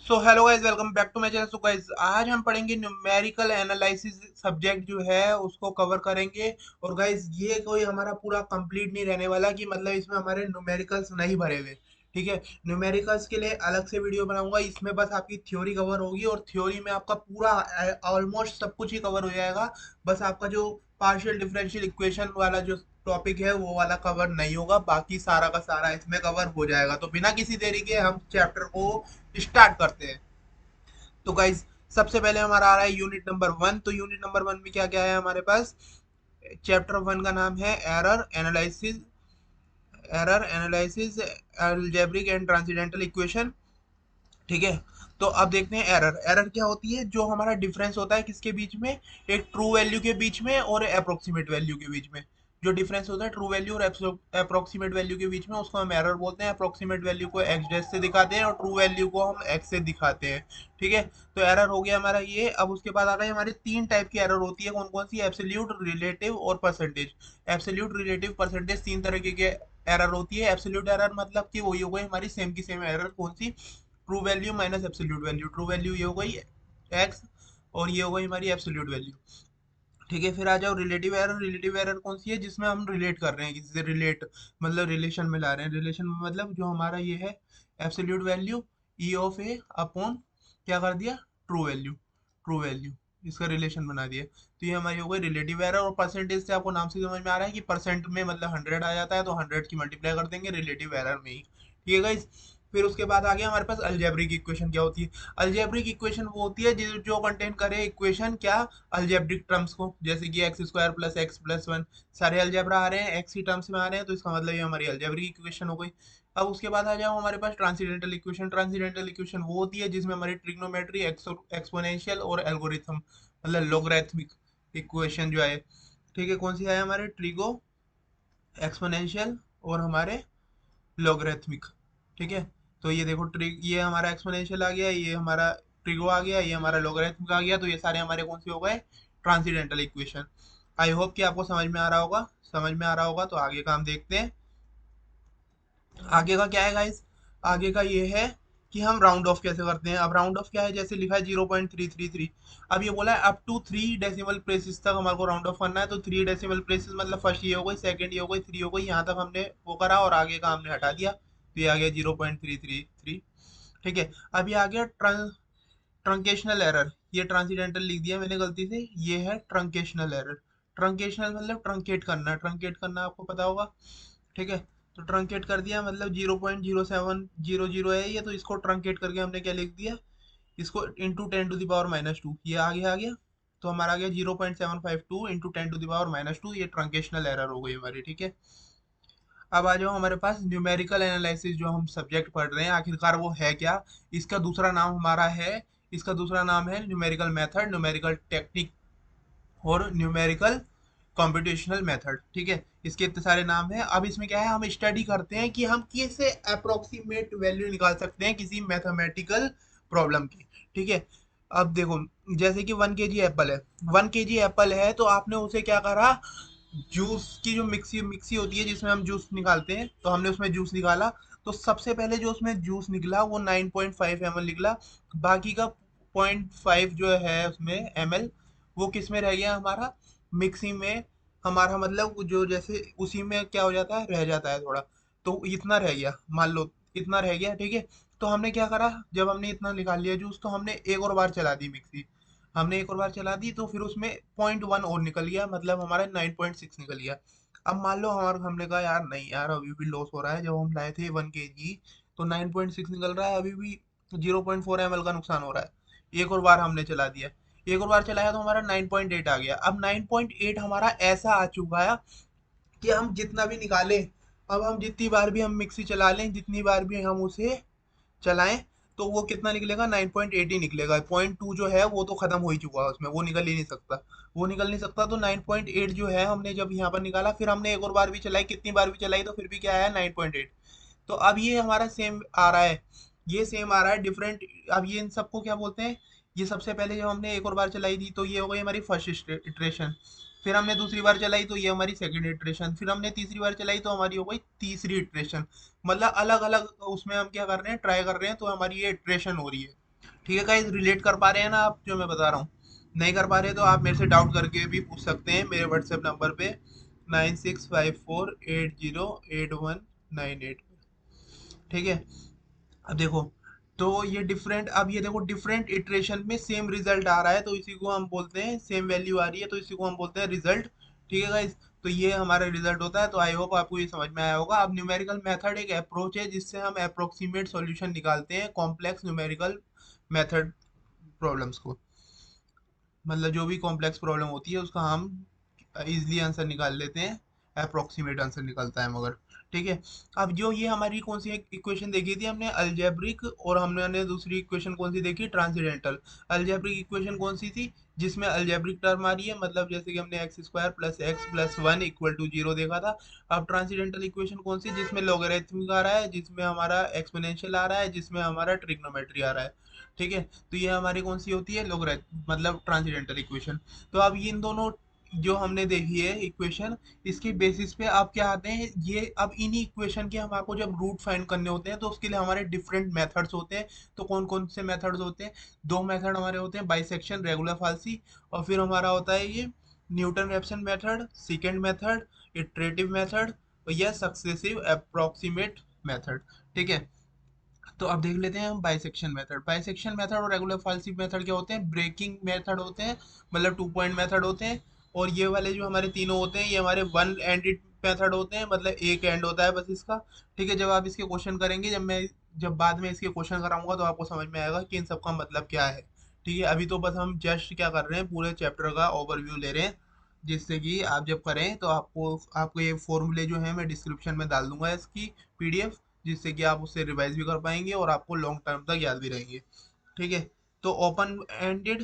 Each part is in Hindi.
So hello guys, welcome back to my channel. So guys, आज हम पढ़ेंगे न्यूमेरिकल एनालिसिस सब्जेक्ट जो है उसको कवर करेंगे। और गाइस, ये कोई हमारा पूरा कंप्लीट नहीं रहने वाला कि मतलब इसमें हमारे न्यूमेरिकल्स नहीं भरे हुए। ठीक है, न्यूमेरिकल्स के लिए अलग से वीडियो बनाऊंगा। इसमें बस आपकी थ्योरी कवर होगी और थ्योरी में आपका पूरा ऑलमोस्ट सब कुछ ही कवर हो जाएगा। बस आपका जो पार्शियल डिफरेंशियल इक्वेशन वाला जो टॉपिक है वो वाला कवर नहीं होगा, बाकी सारा का सारा इसमें कवर हो जाएगा। तो बिना किसी देरी के हम चैप्टर को स्टार्ट करते हैं। तो गाइज, सबसे पहले हमारा आ रहा है यूनिट नंबर 1। तो यूनिट नंबर 1 में क्या क्या है हमारे पास? चैप्टर 1 का नाम है error analysis algebraic and transcendental equation. ठीक है, तो अब देखते हैं एरर। एरर क्या होती है? जो हमारा डिफरेंस होता है किसके बीच में? एक ट्रू वैल्यू के बीच में और अप्रोक्सीमेट वैल्यू के बीच में। जो डिफरेंस होता है ट्रू वैल्यू और अप्रोक्सीमेट वैल्यू के बीच में, उसको हम एरर बोलते हैं। अप्रोक्सीमेट वैल्यू को एक्स डैश से दिखाते हैं और ट्रू वैल्यू को हम एक्स से दिखाते हैं। ठीक है, तो एरर हो गया हमारा ये। अब उसके बाद आ गई हमारी तीन टाइप की एरर होती है। कौन कौन सी? एब्सोल्यूट, रिलेटिव और परसेंटेज। एब्सोल्यूट, रिलेटिव, परसेंटेज, तीन तरह के एरर होती है। एब्सोल्यूट एरर मतलब कि वही हो गई हमारी सेम की सेम एरर। कौन सी? True value minus absolute value. True value ये हो गई एक्स और ये हो गई हमारी एब्सोल्यूट वैल्यू। ठीक है, फिर आ जाओ रिलेटिव एरर। रिलेटिव एरर कौन सी है? जिसमें हम रिलेट कर रहे हैं किसी से। रिलेट मतलब रिलेशन में ला रहे हैं। रिलेशन में मतलब जो हमारा ये है absolute value E of A upon क्या कर दिया? True value. ट्रू वैल्यू, इसका रिलेशन बना दिया। तो ये हमारी हो गई रिलेटिव एरर। और परसेंटेज से आपको नाम से समझ में आ रहा है कि परसेंट में मतलब 100 आ जाता है, तो 100 की मल्टीप्लाई कर देंगे रिलेटिव एरर में ही। ठीक है गाइस, फिर उसके बाद आ गया हमारे पास अलजेब्रिक इक्वेशन। क्या होती है अलजेब्रिक इक्वेशन? वो होती है जो कंटेन करे इक्वेशन क्या? अलजेब्रिक टर्म्स को, जैसे कि x square plus x plus one. सारे अलजेब्रा आ रहे हैं, एक्स की टर्म्स में आ रहे हैं, तो इसका मतलब ये हमारी अलजेब्रिक इक्वेशन हो गई। अब उसके बाद आ जाओ हमारे पास ट्रांसीडेंटल इक्वेशन। ट्रांसीडेंटल इक्वेशन वो होती है जिसमें हमारी ट्रिग्नोमेट्री, एक्सपोनेंशियल और एल्गोरिथम मतलब लोगरिथमिक इक्वेशन जो है। ठीक है, कौन सी है हमारे? ट्रिगो, एक्सपोनेंशियल और हमारे लॉगरिथमिक। ठीक है, तो ये देखो ट्रिग, ये हमारा एक्सपोनेंशियल आ गया, ये हमारा ट्रिगो आ गया, ये हमारा लॉगरिथमिक आ गया। तो ये सारे हमारे कौन से हो गए? Transcendental equation. आई होप कि आपको समझ में आ रहा होगा। समझ में आ रहा होगा तो आगे का हम देखते हैं। आगे का क्या है गाइस? आगे का ये है कि हम राउंड ऑफ कैसे करते हैं। अब राउंड ऑफ क्या है? जैसे लिखा है 0.333। अब ये बोला है अप टू 3 डेसिमल प्लेसेस तक हमारे को राउंड ऑफ करना है। तो 3 डेसिमल प्लेसेस मतलब फर्स्ट ये हो गई, सेकंड ये हो गई, थ्री हो गई। यहाँ तक हमने वो करा और आगे का हमने हटा दिया, तो ये आ गया 0.333। ठीक है, अब ये आ गया ट्रंकेशनल एरर। ये ट्रांसीडेंटल लिख दिया मैंने गलती से, ये है ट्रंकेशनल एरर। ट्रंकेशनल मतलब ट्रंकेट करना। ट्रंकेट करना आपको पता होगा। ठीक है, तो ट्रंकेट कर दिया मतलब 0.0700 है ये, तो इसको ट्रंकेट करके हमने क्या लिख दिया? इसको इंटू 10⁻⁻², ये आगे आ गया। तो हमारा आ गया 0.752 इंटू 10⁻⁻²। ये ट्रंकेशनल एरर हो गई हमारी। ठीक है, अब आ जाओ हमारे पास न्यूमेरिकल एनालिसिस जो हम सब्जेक्ट पढ़ रहे हैं, आखिरकार वो है क्या? इसका दूसरा नाम हमारा है, इसका दूसरा नाम है न्यूमेरिकल मेथड, न्यूमेरिकल टेक्निक और न्यूमेरिकल कंप्यूटेशनल मेथड। ठीक है, इसके इतने सारे नाम हैं। अब इसमें क्या है, हम स्टडी करते हैं कि हम कैसे अप्रोक्सीमेट वैल्यू निकाल सकते हैं किसी मैथमेटिकल प्रॉब्लम की। ठीक है, अब देखो, जैसे कि 1 kg एप्पल है। 1 kg एप्पल है तो आपने उसे क्या करा? जूस की जो मिक्सी मिक्सी होती है जिसमें हम जूस निकालते हैं, तो हमने उसमें जूस निकाला। तो सबसे पहले जो उसमें जूस निकला वो 9.5 ml निकला। बाकी का 0.5 जो है उसमें ml, वो किस में रह गया हमारा? मिक्सी में। हमारा मतलब जो जैसे उसी में क्या हो जाता है, रह जाता है थोड़ा। तो इतना रह गया, मान लो इतना रह गया। ठीक है, तो हमने क्या करा? जब हमने इतना निकाल लिया जूस, तो हमने एक और बार चला दी मिक्सी। हमने एक और बार चला दी तो फिर उसमें 0.1 और निकल गया, मतलब हमारा 9.6 निकल गया। अब मान लो हमारा, हमने कहा यार नहीं यार, अभी भी लॉस हो रहा है। जब हम लाए थे 1 kg तो 9.6 निकल रहा है, अभी भी 0.4 ml का नुकसान हो रहा है। एक और बार हमने चला दिया, एक और बार चलाया तो हमारा 9.8 आ गया। अब 9.8 हमारा ऐसा आ चुका है कि हम जितना भी निकालें, अब हम जितनी बार भी हम मिक्सी चला लें, जितनी बार भी हम उसे चलाएं, तो वो कितना निकलेगा? 9.8 ही निकलेगा। 0.2 जो है वो तो खत्म हो ही चुका है उसमें, वो निकल ही नहीं सकता। वो निकल नहीं सकता, तो 9.8 जो है हमने जब यहाँ पर निकाला, फिर हमने एक और बार भी चलाई, कितनी बार भी चलाई तो फिर भी क्या आया? 9.8। तो अब ये हमारा सेम आ रहा है, ये सेम आ रहा है डिफरेंट। अब ये इन सबको क्या बोलते हैं? ये सबसे पहले जब हमने एक और बार चलाई थी तो ये हो गई हमारी फर्स्ट इटरेशन। फिर हमने दूसरी बार चलाई तो ये हमारी सेकंड इटरेशन। फिर हमने तीसरी बार चलाई तो हमारी हो गई तीसरी इटरेशन। मतलब अलग अलग उसमें हम क्या कर रहे हैं? ट्राई कर रहे हैं, तो हमारी ये इटरेशन हो रही है। ठीक है गाइस, रिलेट कर पा रहे हैं ना आप जो मैं बता रहा हूँ? नहीं कर पा रहे तो आप मेरे से डाउट करके भी पूछ सकते हैं मेरे व्हाट्सएप नंबर पे 9654808198। ठीक है। अब देखो, तो ये डिफरेंट, अब ये देखो डिफरेंट इटरेशन में सेम रिजल्ट आ रहा है, तो इसी को हम बोलते हैं, सेम वैल्यू आ रही है तो इसी को हम बोलते हैं रिजल्ट। ठीक है गाइस, तो ये हमारा रिजल्ट होता है। तो आई होप आपको ये समझ में आया होगा। अब न्यूमेरिकल मेथड एक अप्रोच है जिससे हम अप्रोक्सीमेट सॉल्यूशन निकालते हैं कॉम्प्लेक्स न्यूमेरिकल मेथड प्रॉब्लम्स को। मतलब जो भी कॉम्प्लेक्स प्रॉब्लम होती है उसका हम इजीली आंसर निकाल लेते हैं, अप्रोक्सीमेट आंसर निकलता है मगर। ठीक है। अब जो ये हमारी कौन सी इक्वेशन देखी थी हमने, अलजेब्रिक, और हमने दूसरी इक्वेशन कौन सी देखी, ट्रांसेंडेंटल। अलजेब्रिक इक्वेशन कौन सी थी, जिसमें अलजेब्रिक टर्म आ रही है, मतलब जैसे कि हमने x square plus x plus one equal to zero देखा था। अब ट्रांसेंडेंटल इक्वेशन कौन सी, जिसमें लॉगरिथमिक आ रहा है, जिसमें हमारा एक्सपोनेंशियल आ रहा है, जिसमें हमारा ट्रिग्नोमेट्री आ रहा है। ठीक है। तो ये हमारी कौन सी होती है, लॉगरिथम मतलब ट्रांसेंडेंटल इक्वेशन। तो अब ये इन दोनों जो हमने देखी है इक्वेशन, इसके बेसिस पे आप क्या आते हैं, ये अब इन्हीं इक्वेशन के हमारे को जब रूट फाइंड करने होते हैं तो उसके लिए हमारे डिफरेंट मेथड्स होते हैं। तो कौन कौन से मेथड्स होते हैं, दो मेथड हमारे होते हैं, बाइसेक्शन, रेगुलर फाल्सी, और फिर हमारा होता है ये Newton Raphson method, second method, iterative method, और यह सक्सेसिव अप्रोक्सीमेट मेथड। ठीक है। तो अब देख लेते हैं हम बाइसेक्शन मेथड। बाइसेक्शन मेथड और रेगुलर फाल्सी मेथड क्या होते हैं, ब्रेकिंग मेथड होते हैं, मतलब टू पॉइंट मेथड होते हैं। और ये वाले जो हमारे तीनों होते हैं ये हमारे वन एंडेड मेथड होते हैं, मतलब एक एंड होता है बस इसका। ठीक है। जब आप इसके क्वेश्चन करेंगे, जब बाद में इसके क्वेश्चन कराऊंगा तो आपको समझ में आएगा कि इन सबका मतलब क्या है। ठीक है। अभी तो बस हम जस्ट क्या कर रहे हैं, पूरे चैप्टर का ओवरव्यू ले रहे हैं, जिससे कि आप जब करें तो आपको आपको ये फॉर्मूले जो है मैं डिस्क्रिप्शन में डाल दूंगा इसकी पीडीएफ, जिससे कि आप उससे रिवाइज भी कर पाएंगे और आपको लॉन्ग टर्म तक याद भी रहेंगे। ठीक है। तो ओपन एंडेड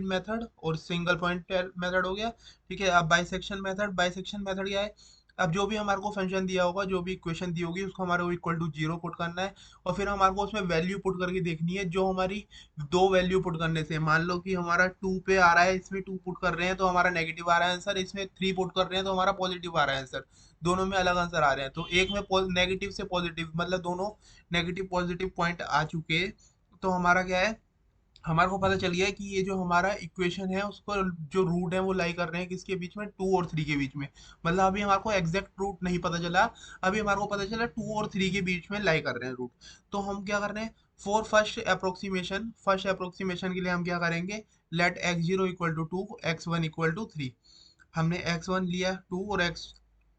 मेथड और सिंगल पॉइंट मेथड हो गया। ठीक है। अब बाइसेक्शन मेथड क्या है, अब जो भी हमारे को फंक्शन दिया होगा, जो भी इक्वेशन दी होगी, उसको हमारे को इक्वल टू जीरो पुट करना है। और फिर हमारे को उसमें वैल्यू पुट करके देखनी है, जो हमारी दो वैल्यू पुट करने से, मान लो कि हमारा टू पे आ रहा है, इसमें टू पुट कर रहे हैं तो हमारा नेगेटिव आ रहा है आंसर, इसमें थ्री पुट कर रहे हैं तो हमारा पॉजिटिव आ रहा है आंसर। दोनों में अलग आंसर आ रहे हैं, तो एक में नेगेटिव से पॉजिटिव, मतलब दोनों नेगेटिव पॉजिटिव पॉइंट आ चुके। तो हमारा क्या है, हमारे को पता चल गया है कि ये जो हमारा इक्वेशन है उसको जो रूट है वो लाई कर रहे हैं किसके बीच में, टू और थ्री के बीच में। मतलब अभी हमारे को एग्जैक्ट रूट नहीं पता चला, अभी हमारे को पता चला टू और थ्री के बीच में लाई कर रहे हैं रूट। तो हम क्या कर रहे हैं, फर्स्ट अप्रोक्सीमेशन के लिए हम क्या करेंगे, let x zero equal to two, x one equal to three. हमने एक्स वन लिया टू और एक्स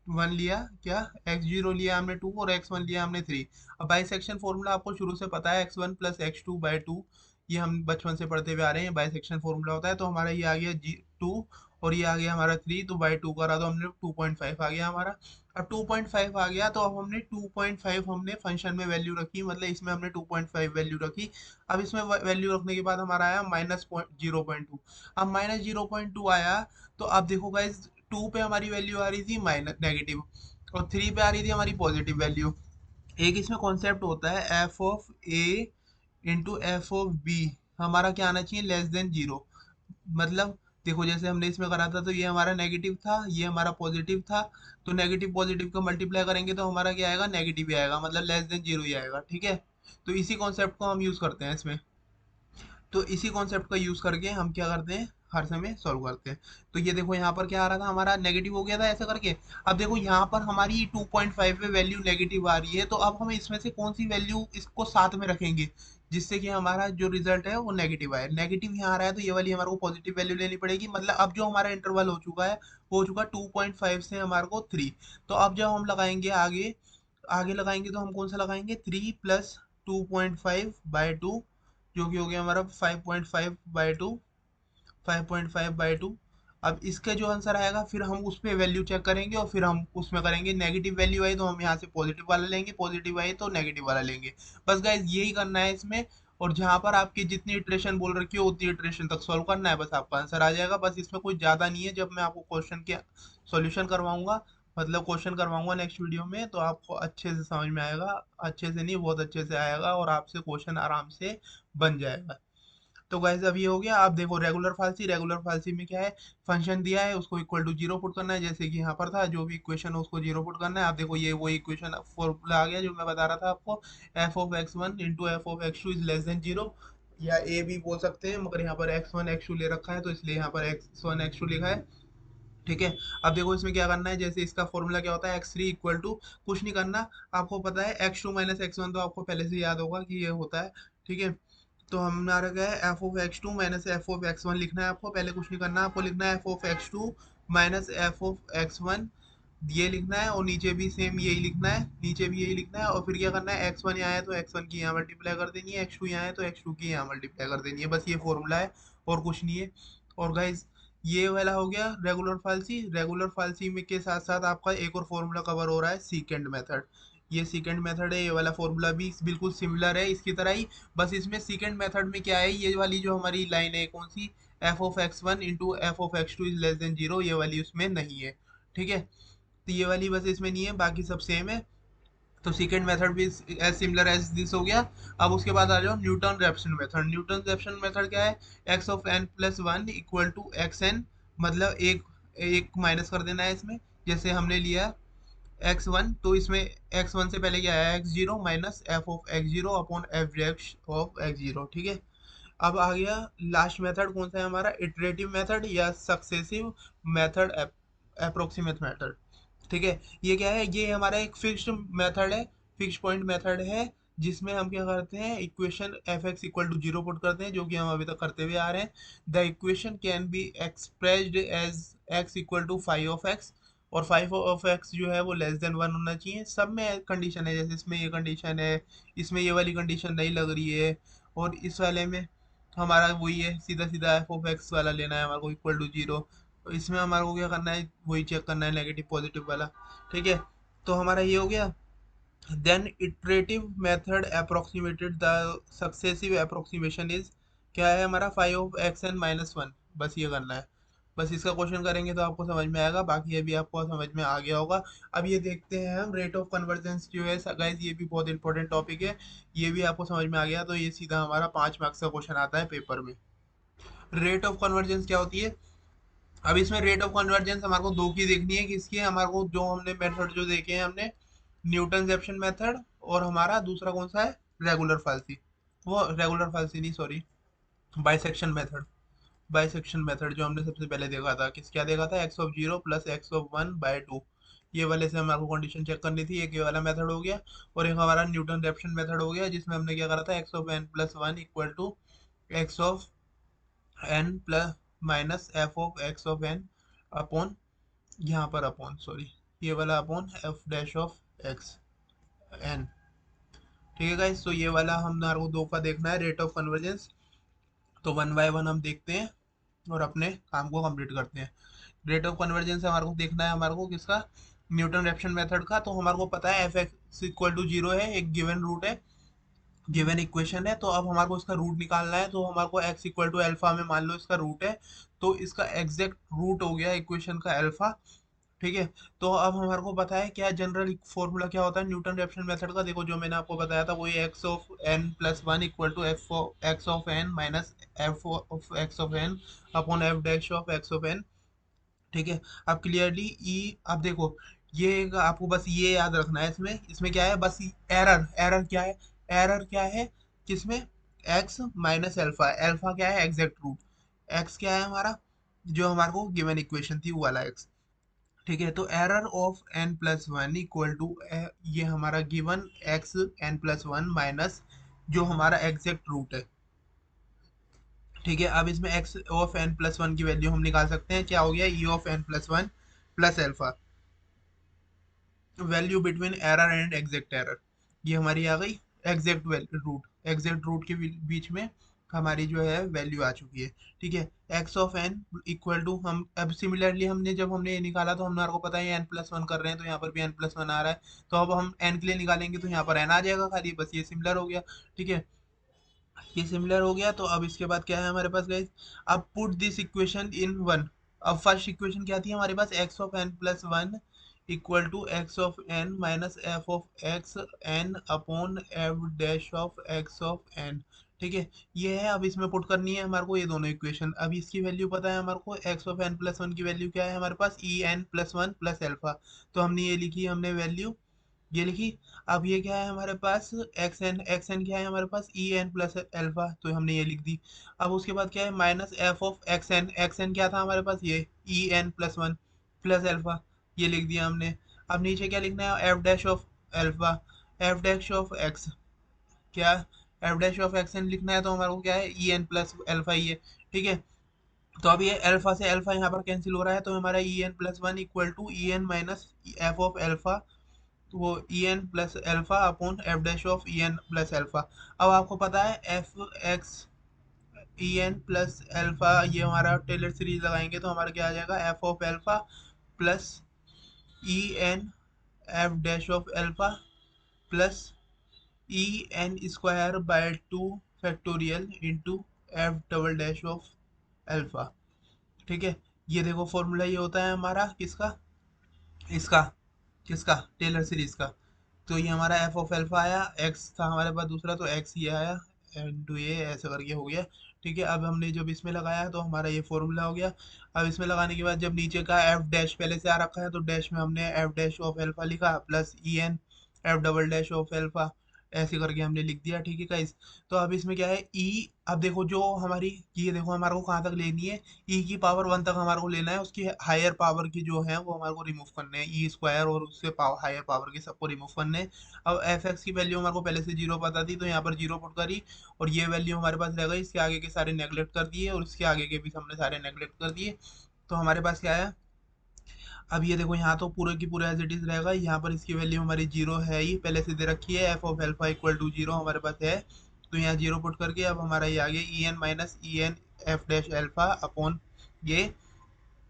वन लिया क्या, एक्स जीरो लिया हमने टू और एक्स वन लिया हमने थ्री। अब बाइसेक्शन फॉर्मूला आपको शुरू से पता है, x one plus x two by two, ये हम बचपन से पढ़ते हुए आ रहे हैं, बाइसेक्शन फॉर्मूला होता है। तो हमारा ये आ गया जी टू, और ये आ गया हमारा थ्री, तो बाई टू करा तो हमने 2.5 आ गया हमारा। अब 2.5 आ गया तो अब हमने 2.5 हमने फंक्शन में वैल्यू रखी, मतलब इसमें हमने 2.5 वैल्यू रखी। अब इसमें वैल्यू रखने के बाद हमारा आया माइनस 0.2। अब माइनस 0.2 आया, तो अब देखो गाइज, टू पे हमारी वैल्यू आ रही थी माइनस नेगेटिव, और थ्री पे आ रही थी हमारी पॉजिटिव वैल्यू। एक इसमें कॉन्सेप्ट होता है F of a into f of b, हमारा क्या आना चाहिए, लेस देन जीरो। मतलब देखो, जैसे हमने इसमें करा था तो ये हमारा नेगेटिव था, ये हमारा पॉजिटिव था। तो नेगेटिव पॉजिटिव को मल्टीप्लाई करेंगे तो हमारा क्या आएगा, नेगेटिव ही आएगा, मतलब लेस देन जीरो ही आएगा। ठीक है। तो इसी कॉन्सेप्ट को हम यूज करते हैं इसमें। तो इसी कॉन्सेप्ट का यूज करके हम क्या करते हैं, हर समय सॉल्व करते हैं। तो ये देखो यहाँ पर क्या आ रहा था, हमारा नेगेटिव हो गया था ऐसे करके। अब देखो यहाँ पर हमारी 2.5 पे वैल्यू नेगेटिव आ रही है, तो अब हम इसमें से कौन सी वैल्यू इसको साथ में रखेंगे जिससे कि हमारा जो रिजल्ट है वो नेगेटिव आए। नेगेटिव यहाँ आ रहा है तो ये वाली हमारे को पॉजिटिव वैल्यू लेनी पड़ेगी। मतलब अब जो हमारा इंटरवल हो चुका है, वो हो चुका 2.5 से हमारे को थ्री। तो अब जब हम लगाएंगे आगे, आगे लगाएंगे तो हम कौन सा लगाएंगे, थ्री प्लस 2.5/2, जो कि हो गया हमारा 5.5/2, 5.5/2। अब इसका जो आंसर आएगा फिर हम उस पे वैल्यू चेक करेंगे और फिर हम उसमें करेंगे, नेगेटिव वैल्यू आई तो हम यहाँ से पॉजिटिव वाला लेंगे, पॉजिटिव आई तो नेगेटिव वाला लेंगे। बस गाइज यही करना है इसमें। और जहां पर आपकी जितनी इटरेशन बोल रखी हो उतनी इटरेशन तक सॉल्व करना है, बस आपका आंसर आ जाएगा। बस इसमें कुछ ज्यादा नहीं है, जब मैं आपको क्वेश्चन के सॉल्यूशन करवाऊंगा, मतलब क्वेश्चन करवाऊंगा नेक्स्ट वीडियो में, तो आपको अच्छे से समझ में आएगा। अच्छे से नहीं, बहुत अच्छे से आएगा और आपसे क्वेश्चन आराम से बन जाएगा। तो गाइस अब ये हो गया। आप देखो रेगुलर फालसी में क्या है, फंक्शन दिया है उसको इक्वल टू जीरो पुट करना है, जैसे कि यहाँ पर था, जो भी इक्वेशन है उसको जीरो पुट करना है। आप देखो ये वो इक्वेशन फॉर्मूला आ गया जो मैं बता रहा था आपको, F of x one into f of x two is less than zero. या ए भी बोल सकते हैं, मगर यहाँ पर x1 x2 ले रखा है तो इसलिए यहाँ पर x1 x2 लिखा है। ठीक है। अब देखो इसमें क्या करना है, जैसे इसका फॉर्मूला क्या होता है, x3 इक्वल टू, कुछ नहीं करना, आपको पता है x2 माइनस x1 तो आपको पहले से याद होगा कि ये होता है। ठीक है। तो हमारा क्या है, F of x two minus F of x one लिखना है आपको, पहले कुछ नहीं करना, आपको लिखना है F of x two minus F of x one, ये लिखना है, और नीचे भी सेम यही लिखना है, नीचे भी यही लिखना है, और फिर क्या करना है, एक्स वन यहाँ है तो एक्स वन की यहाँ मल्टीप्लाई कर देनी है, एक्स टू यहाँ है तो एक्स टू की यहाँ मल्टीप्लाई कर देनी है, बस ये फॉर्मूला है और कुछ नहीं है। और गाइज ये वाला हो गया रेगुलर फालसी। रेगुलर फालसी में के साथ साथ आपका एक और फॉर्मूला कवर हो रहा है, सीकेंड मेथड। ये सीकेंड मेथड है, ये वाला फॉर्मूला भी बिल्कुल सिमिलर है इसकी तरह ही, बस इसमें सीकेंड मेथड में क्या है, ये वाली जो हमारी लाइन है कौन सी, f of x one into f of x two is less than zero, ये वाली उसमें नहीं है। ठीक है। तो ये वाली बस इसमें नहीं है, बाकी सब सेम है। तो सेकंड मेथड भी एज सिमिलर एज दिस हो गया। अब उसके बाद आ जाओ Newton Raphson method. Newton Raphson method क्या है, x of N plus one equal to x n, मतलब एक एक माइनस कर देना है इसमें। जैसे हमने लिया एक्स वन, तो इसमें एक्स वन से पहले क्या आया, x zero minus F of x zero upon f dash of x zero. ठीक है। अब आ गया लास्ट मेथड, कौन सा है हमारा, इटरेटिव मेथड या सक्सेसिव मेथड, अप्रोक्सीमेट मेथड। ठीक है। ये क्या है, ये हमारा एक फिक्स्ड मेथड है, फिक्स पॉइंट मेथड है, जिसमें हम क्या करते हैं, equation f x equal to zero put करते हैं, जो कि हम अभी तक करते हुए आ रहे हैं। The equation can be expressed as x equal to five of x, और फाइव ऑफ एक्स जो है वो लेस देन वन होना चाहिए। सब में कंडीशन है, जैसे इसमें ये कंडीशन है, इसमें ये वाली कंडीशन नहीं लग रही है, और इस वाले में हमारा वही है, सीधा सीधा एफ ऑफ एक्स वाला लेना है हमारे को इक्वल टू जीरो। तो इसमें हमारे को क्या करना है, वही चेक करना है, नेगेटिव पॉजिटिव वाला। ठीक है। तो हमारा ये हो गया। Then iterative method approximated the successive approximation is, क्या है हमारा, five of x n minus one, बस ये करना है। बस इसका क्वेश्चन करेंगे तो आपको समझ में आएगा, बाकी अभी आपको समझ में आ गया होगा। अब ये देखते हैं हम रेट ऑफ कन्वर्जेंस जो है गाइस, ये भी बहुत इंपॉर्टेंट टॉपिक है। ये भी आपको समझ में आ गया तो ये सीधा हमारा 5 मार्क्स का क्वेश्चन आता है पेपर में। रेट ऑफ कन्वर्जेंस क्या होती है। अब इसमें रेट ऑफ कन्वर्जेंस हमारे को दो की देखनी है, किसकी है, हमारे को जो हमने मेथड जो देखे हैं हमने, न्यूटन जैप्सन मेथड, और हमारा दूसरा कौन सा है, रेगुलर फाल्सी, वो रेगुलर फाल्सी नहीं, sorry, bisection method. Bisection method जो हमने सबसे पहले देखा था, किस क्या देखा था, x of zero plus x of one by to, ये वाले से हमारे को कंडीशन चेक करनी थी, एक ये वाला मेथड हो गया। और एक हमारा न्यूटन रैप्सन मेथड हो गया, जिसमें हमने क्या करा था, x of N plus one equal to x of N plus minus F of x of n upon, यहाँ पर अपॉन, सॉरी, ये वाला upon f dash of x n. ठीक है गाइस, तो ये वाला हमारे को दो का देखना है रेट ऑफ कन्वर्जेंस। तो वन बाय वन हम देखते हैं और अपने काम को कंप्लीट करते हैं। रेट ऑफ कन्वर्जेंस हमारे को देखना है, हमारे को किसका, न्यूटन रैप्सन मेथड का। तो हमारे को पता है f x equal to zero है, एक गिवन रूट है, गिवन इक्वेशन है। तो अब हमारे को इसका रूट निकालना है, तो हमारे को x इक्वल टू अल्फा में मान लो इसका रूट है, तो इसका एग्जैक्ट रूट हो गया इक्वेशन का अल्फा। ठीक है। तो अब हमारे को पता है क्या जनरल फॉर्मूला क्या होता है न्यूटन रैप्सन मेथड का, देखो जो मैंने आपको बताया था वही, x of N plus one equal to f x of n minus F of x of n upon f dash of x of n. ठीक है। अब क्लियरली ई, अब देखो ये आपको बस ये याद रखना है, इसमें इसमें क्या है, बस एरर, एरर क्या है, एरर क्या है, किसमें, एक्स माइनस अल्फा, अल्फा क्या है, एग्जैक्ट रूट, एक्स क्या है हमारा, जो हमारे को गिवन इक्वेशन थी वो वाला एक्स। ठीक है। तो error of N plus one equal to, ये हमारा given x N plus one minus जो हमारा एग्जैक्ट रूट है। ठीक है। अब इसमें x of N plus one की वैल्यू हम निकाल सकते हैं, क्या हो गया, e of N plus one plus alpha, value between error and exact error, ये हमारी आ गई एग्जैक्ट रूट, एग्जैक्ट रूट के बीच में हमारी जो है वैल्यू आ चुकी है। ठीक है। X of n equal to, हम अब सिमिलरली हमने जब हमने ये निकाला तो हमारे को पता है एन प्लस वन कर रहे हैं, तो यहाँ पर भी एन प्लस वन आ रहा है, तो अब हम एन के लिए निकालेंगे तो यहाँ पर एन आ जाएगा खाली, बस ये सिमिलर हो गया। ठीक है। ये सिमिलर हो गया, तो अब इसके बाद क्या है हमारे पास गाइस, अब put this equation in one. अब फर्स्ट इक्वेशन क्या थी हमारे पास, x of N plus one equal to x of n minus F of x n upon f dash of x of n. ठीक है। ये है, अब इसमें पुट करनी है हमारे को ये दोनों इक्वेशन। अब इसकी वैल्यू पता है हमारे को, x of N plus one की वैल्यू क्या है हमारे पास, e n plus one plus alpha. तो हमने ये लिखी, हमने वैल्यू ये लिखी। अब ये क्या है हमारे पास, एक्स एन क्या है हमारे पास, ई एन प्लस एल्फा, तो हमने ये लिख दी। अब उसके बाद क्या है, minus F of x n क्या था हमारे पास, ये e n plus one plus alpha, ये लिख दिया हमने। अब नीचे क्या लिखना है, f dash of alpha, f dash of x, क्या, f dash of x n लिखना है, तो हमारे को क्या है, ई एन प्लस एल्फा ही है। ठीक है। तो अब ये अल्फा से अल्फा यहाँ पर कैंसिल हो रहा है, तो हमारा e n plus one equal to e n minus F of alpha, तो वो e n plus alpha upon f dash of e n plus alpha. अब आपको पता है f x e n plus alpha, ये हमारा टेलर सीरीज लगाएंगे तो हमारा क्या आ जाएगा, f of alpha plus e n f dash of alpha plus e n square by two factorial into f double dash of alpha. ठीक है। ये देखो फॉर्मूला ये होता है हमारा किसका, इसका, किसका, टेलर सीरीज का। तो ये हमारा एफ ऑफ एल्फा आया, एक्स था हमारे पास दूसरा, तो एक्स ये आया इंटू ये ऐसे करके हो गया। ठीक है। अब हमने जब इसमें लगाया तो हमारा ये फॉर्मूला हो गया। अब इसमें लगाने के बाद जब नीचे का एफ डैश पहले से आ रखा है, तो डैश में हमने एफ डैश ऑफ एल्फा लिखा plus e n f double dash of alpha, ऐसे करके हमने लिख दिया। ठीक है गाइस। तो अब इसमें क्या है, ई, अब देखो जो हमारी, ये देखो हमारे को कहाँ तक लेनी है, ई की पावर वन तक हमारे को लेना है, उसकी हायर पावर की जो है वो हमारे को रिमूव करने हैं, ई स्क्वायर और उससे हायर पावर के सबको रिमूव करने हैं। अब एफ एक्स की वैल्यू हमारे को पहले से जीरो पता थी, तो यहाँ पर जीरो पुट करी, और ये वैल्यू हमारे पास रह गई, इसके आगे के सारे नेगलेक्ट कर दिए और इसके आगे के भी हमने सारे नेगलेक्ट कर दिए। तो हमारे पास क्या है, अब ये देखो यहाँ तो पूरे की पूरे एज इट इज रहेगा, यहाँ पर इसकी वैल्यू हमारी जीरो है ही, पहले से दे रखी है, F of alpha equal to zero हमारे पास है। तो यहाँ जीरो पुट करके अब हमारा ये आ गया e n minus e n f dash alpha upon ये।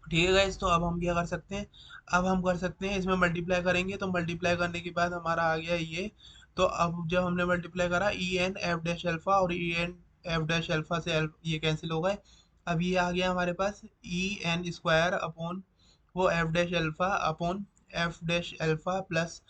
ठीक है गाइस। तो अब हम क्या कर सकते हैं, अब हम कर सकते हैं इसमें मल्टीप्लाई करेंगे, तो मल्टीप्लाई करने के बाद हमारा आ गया ये। तो अब जब हमने मल्टीप्लाई करा, e n f dash alpha और e n f dash alpha से ये कैंसिल हो गए। अब ये आ गया हमारे पास ई एन स्क्वायर अपॉन वो f dash alpha upon f dash alpha plus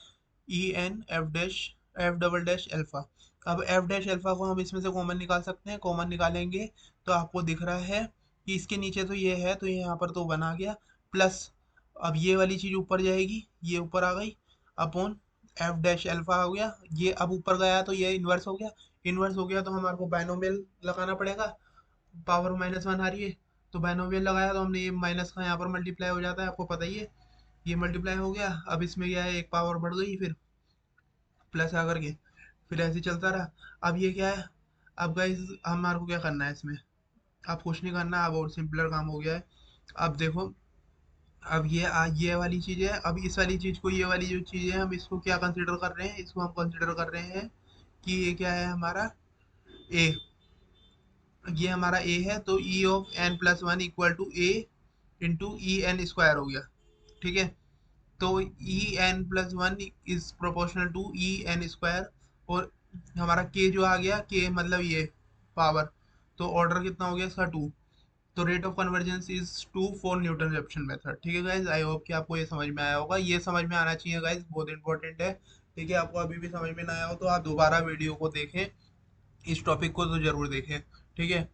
e n f dash f double dash alpha. अब एफ डैश एल्फा को हम इसमें से कॉमन निकाल सकते हैं, कॉमन निकालेंगे तो आपको दिख रहा है कि इसके नीचे तो ये है, तो ये यहाँ पर तो बना गया प्लस, अब ये वाली चीज ऊपर जाएगी, ये ऊपर आ गई अपॉन एफ डैश एल्फा हो गया, ये अब ऊपर गया तो ये इन्वर्स हो गया, इन्वर्स हो गया तो हमारे को बाइनोमियल लगाना पड़ेगा, पावर माइनस वन आ रही है, तो बाइनोमियल लगाया तो हमने ये माइनस का यहाँ पर मल्टीप्लाई हो जाता है, आपको पता ही है, ये मल्टीप्लाई हो गया। अब इसमें क्या है, एक पावर बढ़ गई फिर प्लस आकर के, फिर ऐसे ही चलता रहा। अब ये क्या है, अब गाइस हमारे को क्या करना है इसमें, अब कुछ नहीं करना, अब और सिंपलर काम हो गया है। अब देखो, अब ये वाली चीज है, अब इस वाली चीज को, ये वाली जो चीज है हम इसको क्या कंसीडर कर रहे हैं, इसको हम कंसीडर कर रहे हैं कि ये क्या है हमारा ए, ये हमारा ए है, तो e of N plus one equal to A into e n square हो गया। ठीक है। तो e n plus one is proportional to e n square, और हमारा के जो आ गया, के मतलब ये पावर, तो ऑर्डर कितना हो गया इसका, टू। तो rate of convergence is two for Newton Raphson method. ठीक है गाइज, आई होप कि आपको ये समझ में आया होगा, ये समझ में आना चाहिए गाइज, बहुत इंपॉर्टेंट है। ठीक है। आपको अभी भी समझ में ना आया हो तो आप दोबारा वीडियो को देखें, इस टॉपिक को तो जरूर देखें। ठीक है।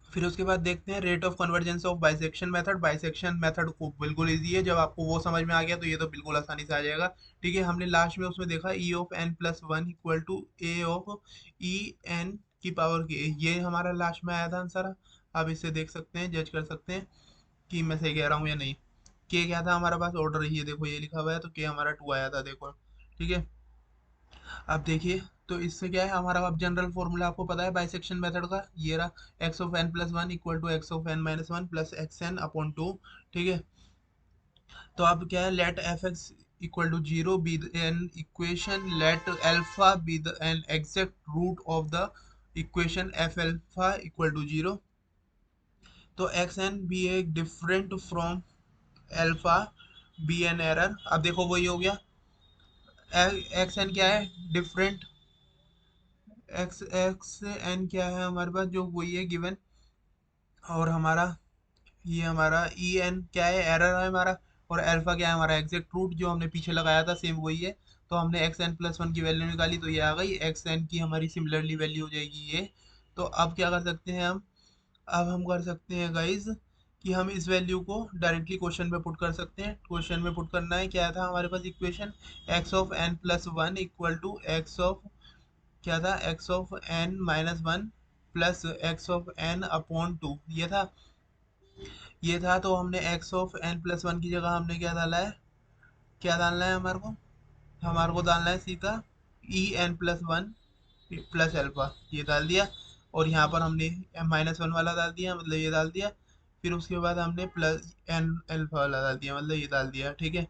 फिर उसके बाद देखते हैं rate of convergence of bisection method. Bisection method को बिल्कुल इजी है, जब आपको वो समझ में आ गया तो ये तो बिल्कुल आसानी से आ जाएगा। ठीक है। हमने लास्ट में उसमें देखा e of N plus one equal to A of e n की पावर के, ये हमारा लास्ट में आया था आंसर। आप इसे देख सकते हैं, जज कर सकते हैं कि मैं सही कह रहा हूँ या नहीं। के क्या था हमारे पास ऑर्डर, ये देखो ये लिखा हुआ है, तो के हमारा टू आया था देखो। ठीक है। अब देखिए, तो इससे क्या है हमारा, अब जनरल फॉर्मूला आपको पता है बाइसेक्शन मेथड का, ये रहा x of N plus one equal to x of n minus one plus x n upon two. ठीक है। तो अब क्या है, let f x equal to zero be an equation, let alpha be the an exact root of the equation f alpha equal to zero. तो x n be a different from alpha, be an error. अब देखो वही हो गया, एक्स एन क्या है, डिफरेंट, एक्स एक्स एन क्या है हमारे पास, जो वही है गिवन, और हमारा ये हमारा ई एन क्या है, एरर है हमारा, और अल्फा क्या है हमारा एग्जैक्ट रूट, जो हमने पीछे लगाया था सेम वही है। तो हमने एक्स एन प्लस वन की वैल्यू निकाली, तो ये आ गई एक्स एन की हमारी सिमिलरली वैल्यू हो जाएगी ये। तो अब क्या कर सकते हैं हम, अब हम कर सकते हैं गाइज कि हम इस वैल्यू को डायरेक्टली क्वेश्चन में पुट कर सकते हैं। क्वेश्चन में पुट करना है, क्या था हमारे पास equation, x of N plus one equal to x of, क्या था, x of n minus one plus x of n upon two, ये था। तो हमने x of N plus one की जगह हमने क्या डाला है, क्या डालना है हमारे को डालना है सीधा e n plus one plus alpha, ये डाल दिया। और यहाँ पर हमने माइनस वन वाला डाल दिया, मतलब ये डाल दिया। फिर उसके बाद हमने प्लस एन अल्फा वाला डाल दिया, मतलब ये डाल दिया, ठीक है।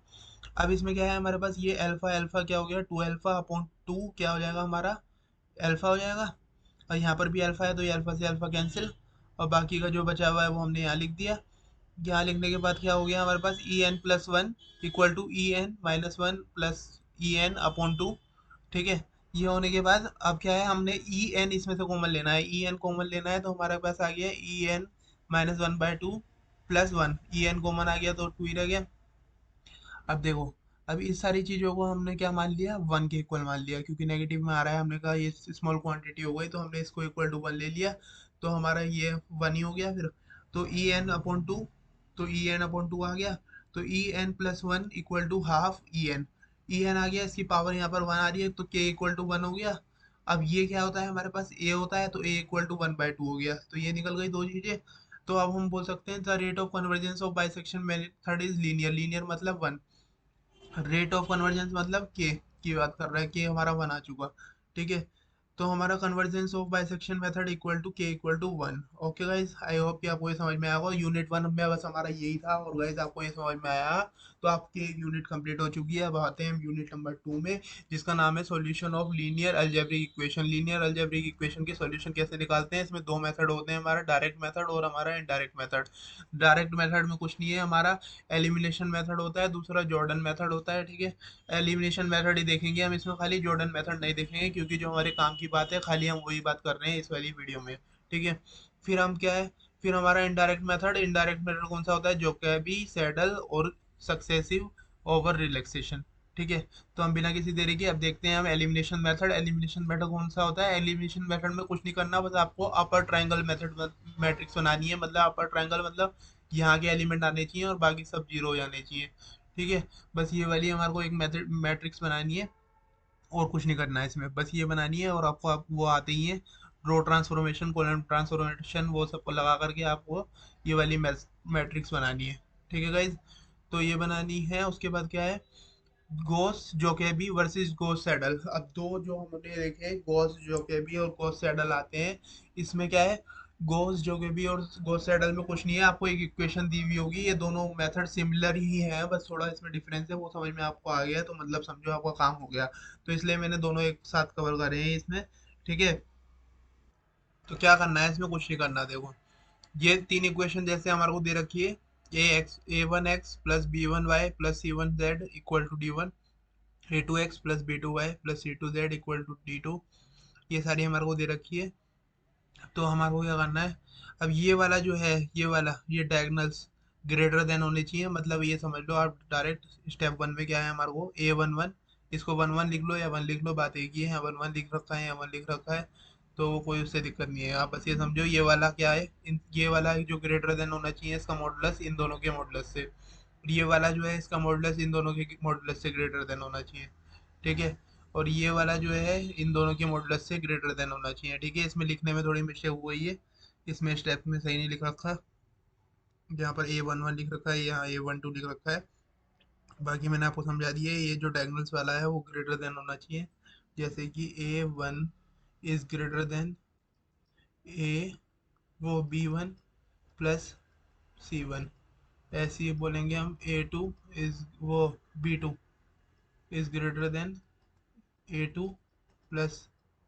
अब इसमें क्या है हमारे पास, ये अल्फा अल्फा क्या हो गया, टू अल्फा अपॉन टू क्या हो जाएगा हमारा, अल्फा हो जाएगा। और यहाँ पर भी अल्फा है तो ये अल्फा से अल्फा कैंसिल, और बाकी का जो बचा हुआ है वो हमने यहाँ लिख दिया। यहाँ लिखने के बाद क्या हो गया हमारे पास, e n plus one equal to e n minus one plus e n upon two, ठीक है। ये होने के बाद अब क्या है, हमने ई एन इसमें से कॉमन लेना है, ई एन कॉमन लेना है, तो हमारे पास आ गया e n minus one by two plus one, e n common आ गया तो टू ही रह गया। अब देखो, अब इस सारी चीजों को हमने क्या मान लिया, वन के इक्वल मान लिया, क्योंकि नेगेटिव में आ रहा है, हमने कहा ये स्मॉल क्वांटिटी हो गई तो हमने इसको इक्वल टू वन ले लिया। तो हमारा ये वन ही हो गया फिर। तो ई एन अपॉन टू, तो ई एन अपॉन टू आ गया। तो e n plus one equal to half e n, e n आ गया, इसकी पावर यहाँ पर वन आ रही है तो के इक्वल टू वन हो गया। अब ये क्या होता है हमारे पास, ए होता है तो a equal to one by two हो गया, तो ये निकल गई दो चीजें। तो अब हम बोल सकते हैं the rate of convergence of bisection method is linear, linear मतलब वन, रेट ऑफ कन्वर्जेंस मतलब के की बात कर रहा है, के हमारा वन आ चुका, ठीक है। तो हमारा convergence of bisection method equal to k equal to one. Okay guys, I hope कि आपको ये समझ में आया होगा। यूनिट वन में बस हमारा यही था, और गाइज आपको ये समझ में आया तो आपकी एक यूनिट कंप्लीट हो चुकी है। अब आते हैं हम यूनिट नंबर टू में, जिसका नाम है solution of linear algebraic equation. Linear algebraic equation के सॉल्यूशन कैसे निकालते हैं, इसमें दो मेथड होते हैं, हमारा डायरेक्ट मेथड और हमारा इनडायरेक्ट मेथड। डायरेक्ट मेथड में कुछ नहीं है, हमारा एलिमिनेशन मेथड होता है, दूसरा जॉर्डन मेथड होता है, ठीक है। एलिमिनेशन मेथड ही देखेंगे हम इसमें, खाली जॉर्डन मेथड नहीं देखेंगे, क्योंकि जो हमारे काम की बात है खाली हम वही बात कर रहे हैं इस वाली वीडियो में, ठीक है। फिर हम क्या है, फिर हमारा इनडायरेक्ट मेथड, इनडायरेक्ट मेथड कौन सा होता है, जोकैबी, सैडल और सक्सेसिव ओवर रिलैक्सेशन, ठीक है। तो हम बिना किसी देरी के अब देखते हैं हम एलिमिनेशन मेथड। एलिमिनेशन मेथड कौन सा होता है, एलिमिनेशन मेथड में कुछ नहीं करना, बस आपको अपर ट्रायंगल मेथड मैट्रिक्स बनानी है, मतलब अपर ट्रायंगल मतलब यहाँ के एलिमेंट आने चाहिए और बाकी सब जीरो हो जाने चाहिए, ठीक है। बस ये वाली हमारे को एक मेथड मैट्रिक्स बनानी है, और कुछ नहीं करना है इसमें, बस ये बनानी है। और आपको आप वो आते ही है, रो ट्रांसफॉर्मेशन, कॉलम ट्रांसफॉर्मेशन, वो सबको लगा करके आपको ये वाली मैट्रिक्स बनानी है, ठीक है गाइज। तो ये बनानी है, उसके बाद क्या है, गोस जोकेबी वर्सेस गोस सैडल। अब दो जो हमने देखे, गोस जोकेबी और गोस सैडल आते हैं, इसमें क्या है, गोस जोकेबी और गोस सैडल में कुछ नहीं है, आपको एक इक्वेशन दी हुई होगी, ये दोनों मेथड सिमिलर ही है, बस थोड़ा इसमें डिफरेंस है, वो समझ में आपको आ गया तो मतलब समझो आपका काम हो गया। तो इसलिए मैंने दोनों एक साथ कवर करे हैं इसमें, ठीक है। तो क्या करना है इसमें, कुछ नहीं करना, देखो ये तीन इक्वेशन जैसे हमारे को दे रखी है, a one x plus b one y plus c one z equal to d one, a two x plus b two y plus c two z equal to d two, ये सारी हमारे को दे रखी है। तो हमारे को क्या करना है, अब ये वाला जो है, ये वाला ये डायगनल्स ग्रेटर देन होने चाहिए, मतलब ये समझ लो आप डायरेक्ट स्टेप वन में क्या है हमारे को, ए वन वन, इसको वन वन लिख लो या वन लिख लो, बात एक ही है, वन वन लिख रखा है या वन लिख रखा है, तो वो कोई उससे दिक्कत नहीं है। आप बस ये समझो ये वाला क्या है, ये वाला जो ग्रेटर देन होना चाहिए इसका मॉडुलस इन दोनों के मॉडुलस से, और ये वाला जो है इसका मॉडुलस इन दोनों के मॉडुलस से ग्रेटर देन होना चाहिए, ठीक है। और ये वाला जो है इन दोनों के मॉडुलस से ग्रेटर देन होना चाहिए, ठीक है। इसमें लिखने में थोड़ी मिस्टेक हुई है, इसमें स्टेप में सही नहीं लिख रखा, जहाँ पर ए वन वन लिख रखा है यहाँ ए वन टू लिख रखा है। बाकी मैंने आपको समझा दिया है, ये जो डायगोनल्स वाला है वो ग्रेटर देन होना चाहिए, जैसे कि a one is greater than a, वो b one plus c one, ऐसे ही बोलेंगे हम, ए टू इज वो b two is greater than a two plus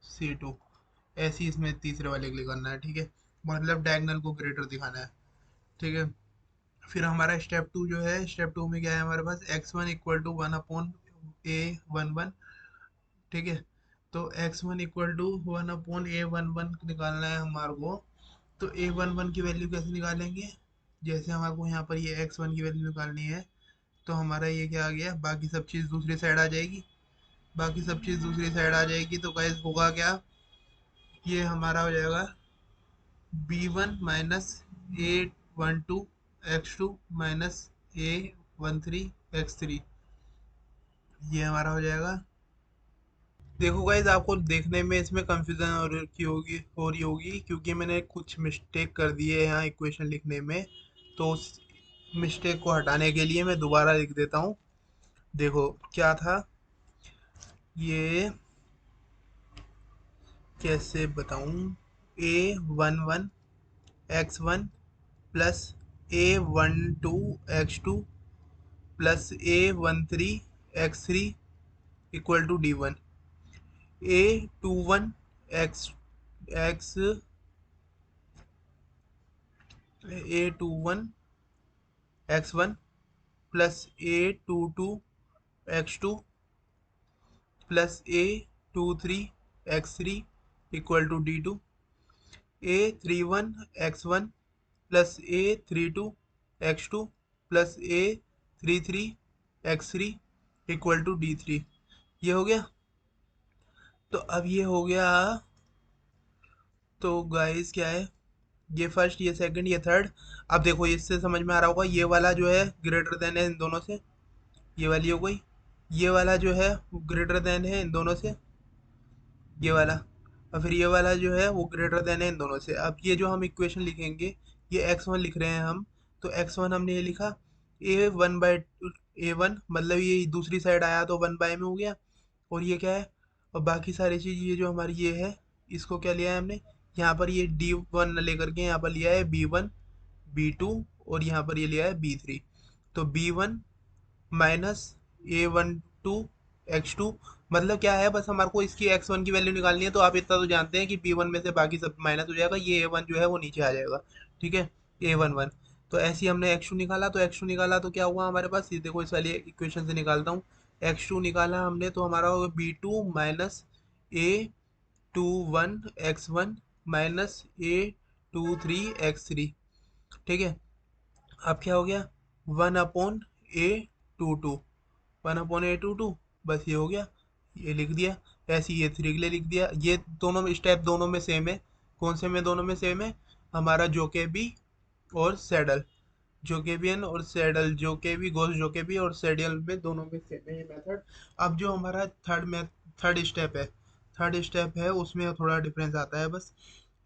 c two, ऐसे ही इसमें तीसरे वाले के लिए करना है, ठीक है। मतलब डायगोनल को ग्रेटर दिखाना है, ठीक है। फिर हमारा स्टेप टू जो है, स्टेप टू में क्या है हमारे पास, x one equal to one upon a one one, ठीक है। तो x one equal to one upon a one one निकालना है हमारे को। तो ए वन वन की वैल्यू कैसे निकालेंगे, जैसे हमारे को यहाँ पर ये एक्स वन की वैल्यू निकालनी है, तो हमारा ये क्या आ गया, बाकी सब चीज़ दूसरी साइड आ जाएगी, बाकी सब चीज़ दूसरी साइड आ जाएगी, तो गाइस होगा क्या, ये हमारा हो जाएगा b one minus a one two x2 minus a13 x3, ये हमारा हो जाएगा। देखो गाइज, आपको देखने में इसमें कंफ्यूजन हो रही होगी क्योंकि मैंने कुछ मिस्टेक कर दी है यहाँ इक्वेशन लिखने में। तो उस मिस्टेक को हटाने के लिए मैं दोबारा लिख देता हूँ। देखो क्या था ये, कैसे बताऊँ। a11 x1 plus a12 x2 plus a13 x3 equal to d1। a21 x a21 x1 plus a22 x2 plus a23 x3 equal to d2। a31 x1 plus a32 x2 plus a33 x3 equal to d3। ये हो गया। तो अब ये हो गया। तो गाइस क्या है, ये फर्स्ट, ये सेकंड, ये थर्ड। अब देखो इससे समझ में आ रहा होगा, ये वाला जो है ग्रेटर देन है इन दोनों से, ये वाली हो गई। ये वाला जो है वो ग्रेटर देन है इन दोनों से, ये वाला। और फिर ये वाला जो है वो ग्रेटर देन है इन दोनों से। अब ये जो हम इक्वेशन लिखेंगे, ये x1 लिख रहे हैं हम, तो x1 हमने ये लिखा a1 मतलब ये दूसरी साइड आया तो 1 बाय में हो गया। और ये क्या है, और बाकी सारी चीज़ ये जो हमारी ये है, इसको क्या लिया है हमने, यहाँ पर ये d1 लेकर के यहाँ पर लिया है b1 b2, और यहाँ पर ये लिया है b3। तो b1 माइनस a12 x2, मतलब क्या है, बस हमारे को इसकी x1 की वैल्यू निकालनी है। तो आप इतना तो जानते हैं कि b1 में से बाकी सब माइनस हो जाएगा, ये a1 जो है वो नीचे आ जाएगा। ठीक है, a11। तो ऐसे ही हमने x2 निकाला, तो x2 निकाला तो क्या हुआ हमारे पास, ये देखो इस वाली इक्वेशन से निकालता हूँ। x2 निकाला हमने तो हमारा होगा b2 minus a21 x1 minus a23 x3। ठीक है, अब क्या हो गया, 1/a22, 1/a22, बस ये हो गया, ये लिख दिया। ऐसे ही ये थ्री के लिए लिख दिया। ये दोनों स्टेप दोनों में सेम है। कौन से में दोनों में सेम है, हमारा जोकेबी और सैडल, जोकेबियन और सैडल, जोकेबी गोस जोकेबी और सैडल में दोनों में सेम है ये मेथड। अब जो हमारा थर्ड स्टेप है, थर्ड स्टेप है उसमें थोड़ा डिफरेंस आता है बस।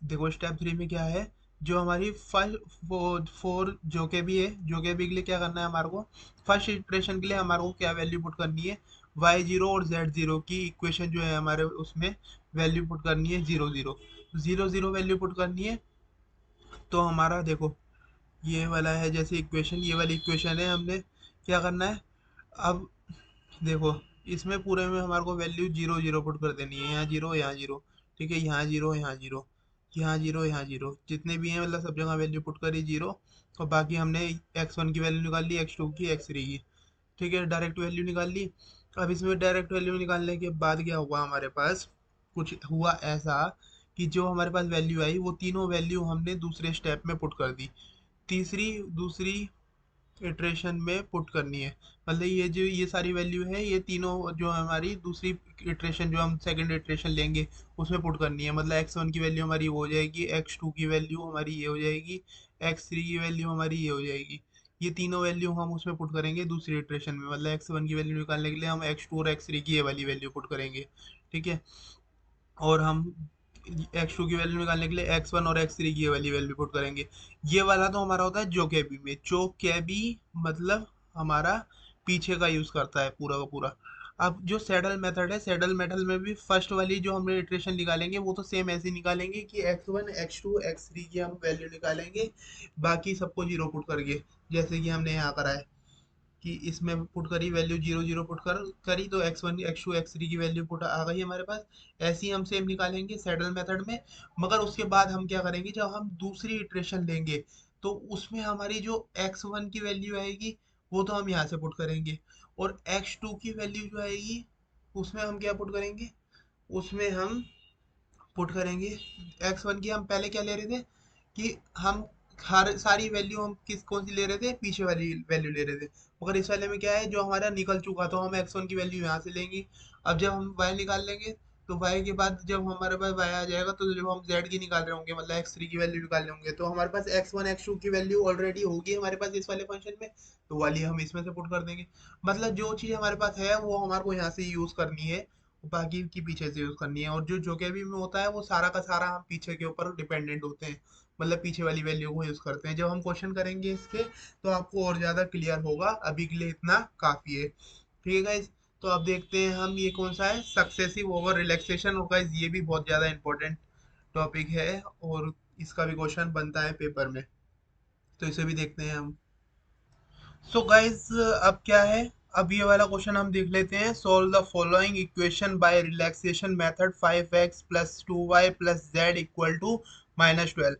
देखो स्टेप थ्री में क्या है, जो हमारी फर्स्ट फोर जो के भी है, जो के भी के लिए क्या करना है हमारे को, फर्स्ट इटरेशन के लिए हमारे को क्या वैल्यू पुट करनी है, y0 और z0 की इक्वेशन जो है हमारे उसमें वैल्यू पुट करनी है 0 0, 0 0 वैल्यू पुट करनी है। तो हमारा देखो ये वाला है जैसे इक्वेशन, ये वाली इक्वेशन है, हमने क्या करना है अब। देखो इसमें पूरे में हमारे को वैल्यू 0 0 पुट कर देनी है, यहाँ 0 यहाँ 0। ठीक है, यहाँ 0 यहाँ 0, यहाँ 0 यहाँ 0, जितने भी हैं मतलब सब जगह वैल्यू पुट करी 0। और बाकी हमने x1 की वैल्यू निकाल ली, x2 की, x3 की। ठीक है, डायरेक्ट वैल्यू निकाल ली। अब इसमें डायरेक्ट वैल्यू निकालने के बाद क्या हुआ हमारे पास, कुछ हुआ ऐसा कि जो हमारे पास वैल्यू आई वो तीनों वैल्यू हमने दूसरे स्टेप में पुट कर दी, तीसरी दूसरी इटरेशन में पुट करनी है। मतलब ये जो ये सारी वैल्यू है ये तीनों जो हमारी दूसरी इटरेशन जो हम सेकंड इटरेशन लेंगे उसमें पुट करनी है। मतलब x1 की वैल्यू हमारी वो हो जाएगी, x2 की वैल्यू हमारी ये हो जाएगी, x3 की वैल्यू हमारी ये हो जाएगी। ये तीनों वैल्यू हम उसमें पुट करेंगे दूसरी इटरेशन में। मतलब x1 की वैल्यू निकालने के लिए हम x2 और x3 की ये वाली वैल्यू पुट करेंगे। ठीक है, और हम x2 की वैल्यू निकालने के लिए x1 और x3 की ये वाली वैल्यू पुट करेंगे। ये वाला तो हमारा होता है जो कैबी में, जो कैबी मतलब हमारा पीछे का यूज करता है पूरा का पूरा। अब जो सैडल मेथड है, सैडल मेथड में भी फर्स्ट वाली जो हम इटरेशन निकालेंगे वो तो सेम ऐसे ही निकालेंगे कि x1 x2 x3 की हम वैल्यू निकालेंगे, बाकी सबको जीरो पुट करके, जैसे कि हमने यहाँ करा है कि इसमें पुट करी वैल्यू 0 0 पुट करी तो x1 x2 x3 की वैल्यू पुट आ गई हमारे पास। ऐसे ही हम सेम निकालेंगे सैडल मेथड में। मगर उसके बाद हम क्या करेंगे, जब हम दूसरी इटरेशन लेंगे तो उसमें हमारी जो x1 की वैल्यू आएगी वो तो हम यहाँ से पुट करेंगे, और x2 की वैल्यू जो आएगी उसमें हम क्या पुट करेंगे, उसमें हम पुट करेंगे x1 की। हम पहले क्या ले रहे थे कि हम हर सारी वैल्यू हम किस कौन सी ले रहे थे, पीछे वाली वैल्यू ले रहे थे। मगर इस वाले में क्या है, जो हमारा निकल चुका तो हम x1 की वैल्यू यहाँ से लेंगे। अब जब हम y निकाल लेंगे तो y के बाद जब हमारे पास y आ जाएगा तो जब हम z की निकाल रहे होंगे मतलब x3 की वैल्यू निकाल रहे होंगे तो हमारे पास x1 x2 की वैल्यू ऑलरेडी होगी हमारे पास इस वाले फंक्शन में, तो वाली हम इसमें से पुट कर देंगे। मतलब जो चीज़ हमारे पास है वो हमारे को यहाँ से यूज़ करनी है, बाकी की पीछे से यूज़ करनी है। और जो जो के भी में होता है वो सारा का सारा हम पीछे के ऊपर डिपेंडेंट होते हैं, मतलब पीछे वाली वैल्यू को यूज़ करते हैं। जब हम क्वेश्चन करेंगे इसके तो आपको और ज़्यादा क्लियर होगा, अभी के लिए इतना काफ़ी है। ठीक है गाइज, तो अब देखते हैं हम ये कौन सा है, सक्सेसिव ओवर रिलैक्सेशन। और गाइज ये भी बहुत ज़्यादा इंपॉर्टेंट टॉपिक है और इसका भी क्वेश्चन बनता है पेपर में, तो इसे भी देखते हैं हम। सो गाइज अब क्या है, अब ये वाला क्वेश्चन हम देख लेते हैं। Solve the following equation by relaxation method, 5x plus 2y plus z equal to -12।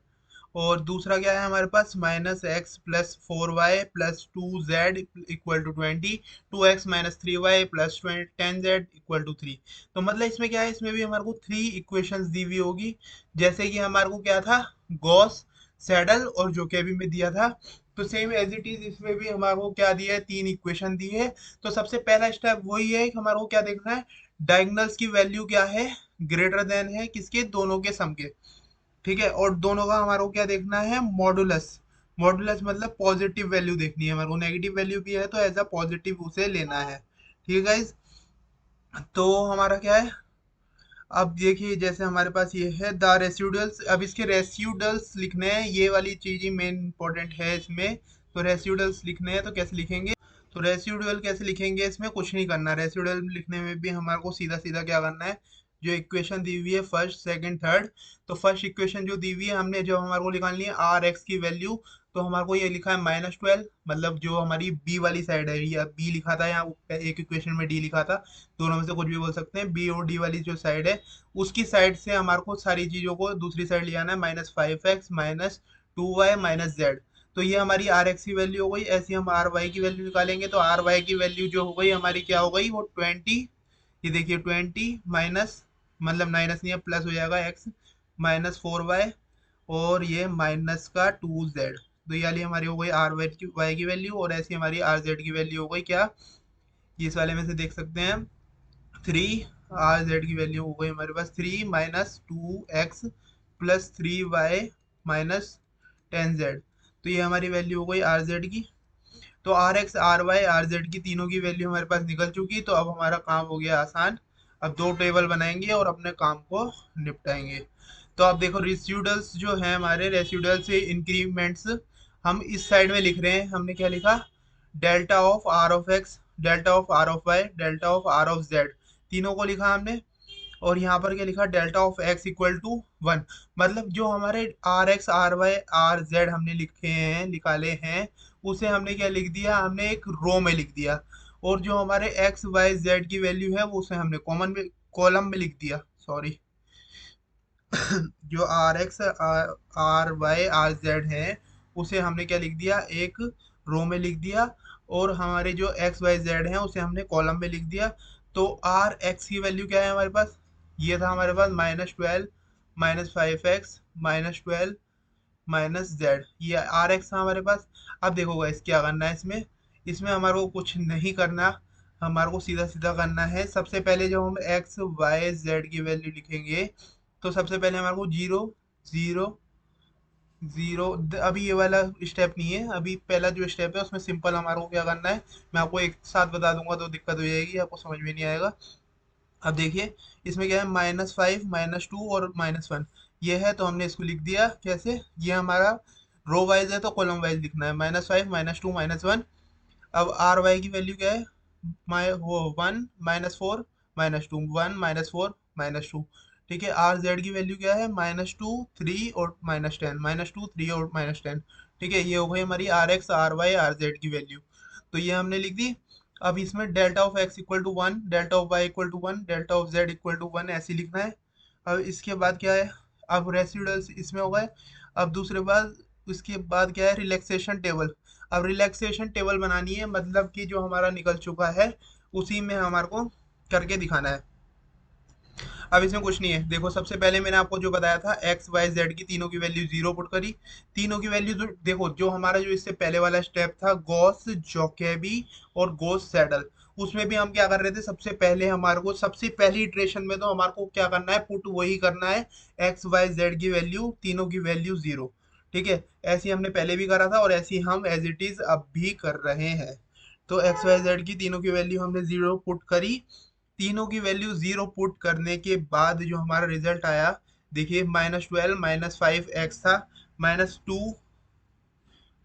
और दूसरा क्या है हमारे पास, -x plus 4y plus 2z equal to 20, 2x minus 3y plus 10z equal to 3। तो मतलब इसमें क्या है, इसमें भी हमारे को 3 इक्वेशंस दी हुई होगी, जैसे कि हमारे को क्या था, गॉस, सैडल और जोकेबी में दिया था। तो सेम एज इट इज इसमें भी हमारे को क्या दिया है, 3 इक्वेशन दी है। तो सबसे पहला स्टेप वही है कि हमारे को क्या देखना है, डायगोनल्स की वैल्यू क्या है, ग्रेटर देन है किसके, दोनों के सम के। ठीक है, और दोनों का हमारे को क्या देखना है, मॉडुलस। मॉडुलस मतलब पॉजिटिव वैल्यू देखनी है हमारे को, नेगेटिव वैल्यू भी है तो एज अ पॉजिटिव उसे लेना है। ठीक है गाइज, तो हमारा क्या है, अब देखिए जैसे हमारे पास ये है द रेसिडुअल्स, अब इसके रेसिडुअल्स लिखने हैं, ये वाली चीज ही मेन इंपॉर्टेंट है इसमें। तो रेसिडुअल्स लिखने हैं तो कैसे लिखेंगे, तो रेसिडुअल कैसे लिखेंगे, इसमें कुछ नहीं करना, रेसिडुअल लिखने में भी हमारे को सीधा सीधा क्या करना है, जो इक्वेशन दी हुई है फर्स्ट सेकंड थर्ड। तो फर्स्ट इक्वेशन जो दी हुई है हमने, जो हमारे को निकालनी है आर एक्स की वैल्यू, तो हमारे को ये लिखा है -12, मतलब जो हमारी बी वाली साइड है, या बी लिखा था यहाँ एक इक्वेशन में डी लिखा था, दोनों में से कुछ भी बोल सकते हैं, बी और डी वाली जो साइड है उसकी साइड से हमारे को सारी चीजों को दूसरी साइड ले आना है, -5x minus 2y minus Z. तो ये हमारी आर एक्स की वैल्यू हो गई। ऐसी हम आर वाई की वैल्यू निकालेंगे तो आर वाई की वैल्यू जो हो गई हमारी क्या हो गई, वो 20। ये देखिए 20 माइनस, मतलब माइनस नहीं है प्लस हो जाएगा, x -4y और ये माइनस का 2z। तो ये वाली हमारी हो गई आर वाई की वैल्यू, और ऐसी हमारी आर जेड की वैल्यू हो गई क्या, ये इस वाले में से देख सकते हैं 3। आर जेड की वैल्यू हो गई हमारे पास 3 minus 2x plus 3y minus 10z। तो ये हमारी वैल्यू हो गई आर जेड की। तो r x r y r z की तीनों की वैल्यू हमारे पास निकल चुकी, तो अब हमारा काम हो गया आसान। अब दो टेबल बनाएंगे और अपने काम को निपटाएंगे। तो अब देखो रेसिडुअल्स जो है हमारे, रेसिडुअल से इंक्रीमेंट्स हम इस साइड में लिख रहे हैं। हमने क्या लिखा, delta of r of x, delta of r of y, delta of r of z, तीनों को लिखा हमने। और यहाँ पर क्या लिखा, delta of x equal to 1। मतलब जो हमारे r x r y r z हमने लिखे हैं, निकाले हैं, उसे हमने क्या लिख दिया, हमने एक रो में लिख दिया। और जो हमारे एक्स वाई जेड की वैल्यू है वो उसे हमने कॉमन में, कॉलम में लिख दिया, सॉरी। जो r x r y r z है उसे हमने क्या लिख दिया, एक रो में लिख दिया। और हमारे जो एक्स वाई जेड है उसे हमने कॉलम में लिख दिया। तो आर एक्स की वैल्यू क्या है हमारे पास, ये था हमारे पास -12 -5x -12 माइनस जेड, ये आर एक्स था हमारे पास। अब देखो गाइस क्या करना है इसमें, इसमें हमारे को कुछ नहीं करना, हमारे को सीधा सीधा करना है। सबसे पहले जब हम एक्स वाई जेड की वैल्यू लिखेंगे तो सबसे पहले हमारे को 0 0 0, अभी ये वाला स्टेप नहीं है, अभी पहला जो स्टेप है उसमें सिंपल हमारे को क्या करना है, मैं आपको एक साथ बता दूंगा तो दिक्कत हो जाएगी, आपको समझ में नहीं आएगा। अब देखिए इसमें क्या है, -5 -2 और -1, ये है तो हमने इसको लिख दिया कैसे, ये हमारा रो वाइज है तो कॉलम वाइज लिखना है, -5 -2 -1। अब आर वाई की वैल्यू क्या है, माइ वो 1 -4 -2, 1 -4 -2। ठीक है, आर जेड की वैल्यू क्या है, -2 3 और -10, -2 3 और -10। ठीक है, ये हो गई हमारी r x r y r z की वैल्यू, तो ये हमने लिख दी। अब इसमें delta of x equal to 1, delta of y equal to 1, delta of z equal to 1, ऐसे ही लिखना है। अब इसके बाद क्या है, अब रेसिडुअल्स इसमें हो गए। अब दूसरे बात, उसके बाद क्या है, रिलैक्सेशन टेबल। अब रिलैक्सेशन टेबल बनानी है, मतलब कि जो हमारा निकल चुका है उसी में हमारे को करके दिखाना है। अब इसमें कुछ नहीं है, देखो सबसे पहले मैंने आपको जो बताया था एक्स वाई जेड की तीनों की वैल्यू 0 पुट करी। तीनों की वैल्यू देखो, जो हमारा जो इससे पहले वाला स्टेप था गॉस जॉकेबी और गॉस सैडल, उसमें भी हम क्या कर रहे थे, सबसे पहले हमारे को सबसे पहली इटरेशन में तो हमारे को क्या करना है, पुट वही करना है, एक्स वाई जेड की वैल्यू, तीनों की वैल्यू जीरो। ठीक है, ऐसे ही हमने पहले भी करा था और ऐसे ही हम एज इट इज अब भी कर रहे हैं। तो एक्स वाई जेड की तीनों की वैल्यू हमने जीरो पुट करी। तीनों की वैल्यू जीरो पुट करने के बाद जो हमारा रिजल्ट आया, देखिए -12 -5x था, -2,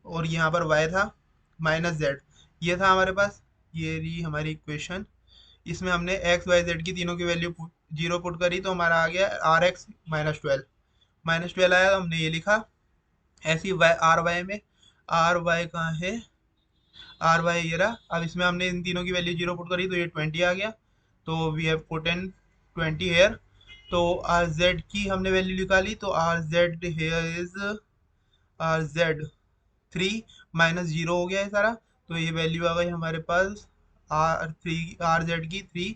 और यहाँ पर y था -z, ये था हमारे पास। ये रही हमारी इक्वेशन। इसमें हमने एक्स वाई जेड की तीनों की वैल्यू जीरो पुट करी तो हमारा आ गया RX -12। -12 आया तो हमने ये लिखा। ऐसी वाई आर वाई में, आर वाई कहाँ है, आर वाई ये रहा। अब इसमें हमने इन तीनों की वैल्यू जीरो पुट करी तो ये 20 आ गया। तो we have put in 20 here. तो आर जेड की हमने वैल्यू निकाली तो r z here is r z 3 -0 हो गया है सारा। तो ये वैल्यू आ गई हमारे पास आर जेड की 3।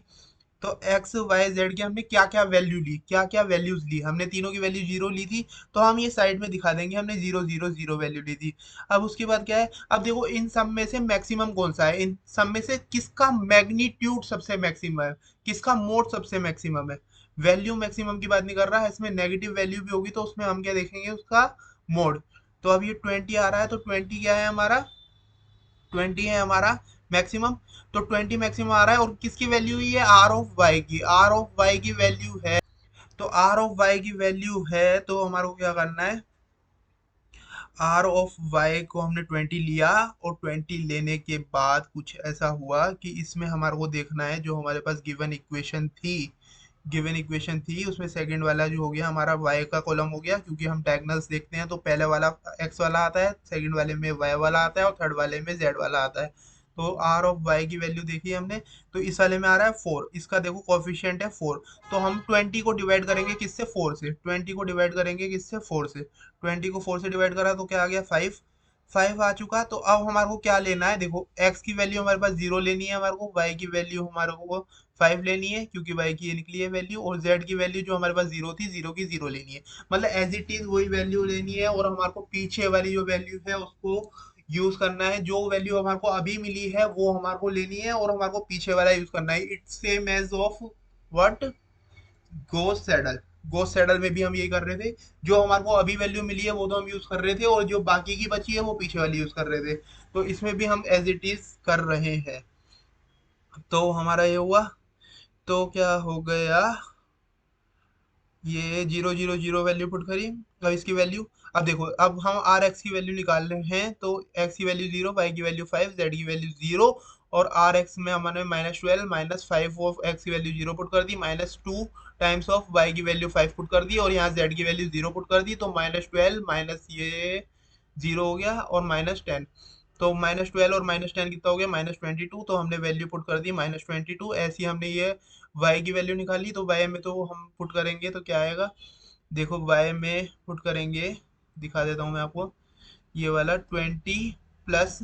तो एक्स वाई जेड की हमने क्या क्या वैल्यू ली, क्या क्या वैल्यूज ली, हमने तीनों की वैल्यू जीरो ली थी। तो हम ये साइड में दिखा देंगे हमने जीरो जीरो जीरो वैल्यू ली थी। अब उसके बाद क्या है, अब देखो इन सब में से मैक्सिमम कौन सा है, इन सब में से किसका मैग्नीट्यूड सबसे मैक्सिमम है, किसका मोड सबसे मैक्सिमम है। वैल्यू मैक्सिमम की बात नहीं कर रहा है, इसमें नेगेटिव वैल्यू भी होगी तो उसमें हम क्या देखेंगे, उसका मोड। तो अब ये 20 आ रहा है तो 20 क्या है हमारा, 20 है हमारा मैक्सिमम। तो 20 मैक्सिमम आ रहा है और किसकी वैल्यू हुई है, आर ऑफ वाई की, आर ऑफ वाई की वैल्यू है। तो आर ऑफ वाई की वैल्यू है तो हमारे को क्या करना है, आर ऑफ वाई को हमने 20 लिया और 20 लेने के बाद कुछ ऐसा हुआ कि इसमें हमारे को देखना है जो हमारे पास गिवन इक्वेशन थी, गिवन इक्वेशन थी उसमें सेकंड वाला जो हो गया हमारा y का कॉलम हो गया, क्योंकि हम डायगोनल्स देखते हैं तो पहले वाला x वाला आता है, सेकंड वाले में y वाला आता है और थर्ड वाले में z वाला आता है। तो r ऑफ y की वैल्यू देखी हमने। तो इस वाले में आ रहा है 4, इसका देखो कोफिशिएंट है 4। तो हम 20 को डिवाइड करेंगे किससे, 4 से। 20 को डिवाइड करेंगे किससे, 4 से। 20 को 4 से डिवाइड करा तो क्या आ गया, 5। 5 आ चुका। तो अब हमारे को क्या लेना है, देखो x की वैल्यू हमारे पास जीरो लेनी है हमारे को, y की वैल्यू हमारे को 5 लेनी है क्योंकि y की ये निकली है वैल्यू, और z की वैल्यू जो हमारे पास जीरो थी, जीरो की जीरो लेनी है। मतलब एज इट इज वही वैल्यू लेनी है और हमारे को पीछे वाली जो वैल्यू है उसको यूज करना है। जो वैल्यू हमारे को अभी मिली है वो हमारे को लेनी है और हमारे को पीछे वाला यूज करना है। It's same as of what, Gauss Seidel. Gauss Seidel में भी हम यही कर रहे थे, जो हमारे को अभी वैल्यू मिली है वो तो हम यूज कर रहे थे और जो बाकी की बची है वो पीछे वाली यूज कर रहे थे। तो इसमें भी हम एज इट इज कर रहे हैं। तो हमारा ये हुआ। तो क्या हो गया, ये zero zero zero value put करी। अब इसकी वैल्यू, अब देखो अब हम आर एक्स की वैल्यू निकाल रहे हैं तो एक्स की वैल्यू जीरो, वाई की वैल्यू 5, जेड की वैल्यू जीरो। और आर एक्स में हमने -12 -5 ऑफ एक्स की वैल्यू जीरो पुट कर दी, -2 टाइम्स ऑफ वाई की वैल्यू 5 पुट कर दी और यहाँ जेड की वैल्यू जीरो पुट कर दी। तो -12 माइनस ये जीरो हो गया और -10। तो -12 और -10 कितना हो गया, -22। तो हमने वैल्यू पुट कर दी -22। ऐसी हमने ये y की वैल्यू निकाली। तो y में तो हम पुट करेंगे तो क्या आएगा, देखो y में पुट करेंगे, दिखा देता हूँ मैं आपको। ये वाला 20 प्लस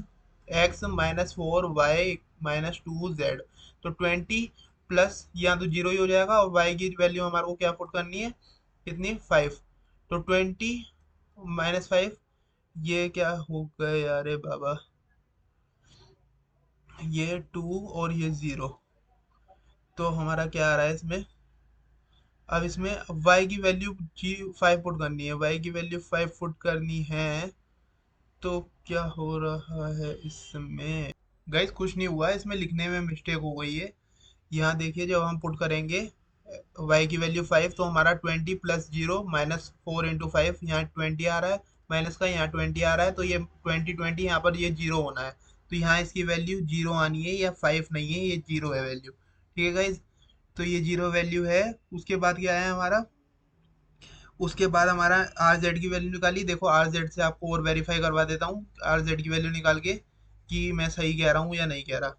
एक्स -4 y -2 z। तो 20 प्लस यहाँ तो जीरो ही हो जाएगा और y की वैल्यू हमारे को क्या पुट करनी है, कितनी, 5। तो 20 -5, ये क्या हो गया यार बाबा, ये 2 और ये 0। तो हमारा क्या आ रहा है इसमें, अब इसमें y की वैल्यू जी 5 पुट करनी है, y की वैल्यू 5 पुट करनी है। तो क्या हो रहा है इसमें, गाइस कुछ नहीं हुआ है, इसमें लिखने में मिस्टेक हो गई है। यहाँ देखिए जब हम पुट करेंगे y की वैल्यू 5 तो हमारा 20 प्लस जीरो -4 × 5, यहाँ 20 आ रहा है, माइनस का यहाँ 20 आ रहा है। तो ये 20 यहाँ पर ये जीरो होना है। तो यहाँ इसकी वैल्यू जीरो आनी है, या 5 नहीं है, ये जीरो है वैल्यू। ठीक है गाइज, तो ये जीरो वैल्यू है। उसके बाद क्या है हमारा, उसके बाद हमारा आर जेड की वैल्यू निकाली। देखो आर जेड से आपको और वेरीफाई करवा देता हूँ आर जेड की वैल्यू निकाल के कि मैं सही कह रहा हूँ या नहीं कह रहा।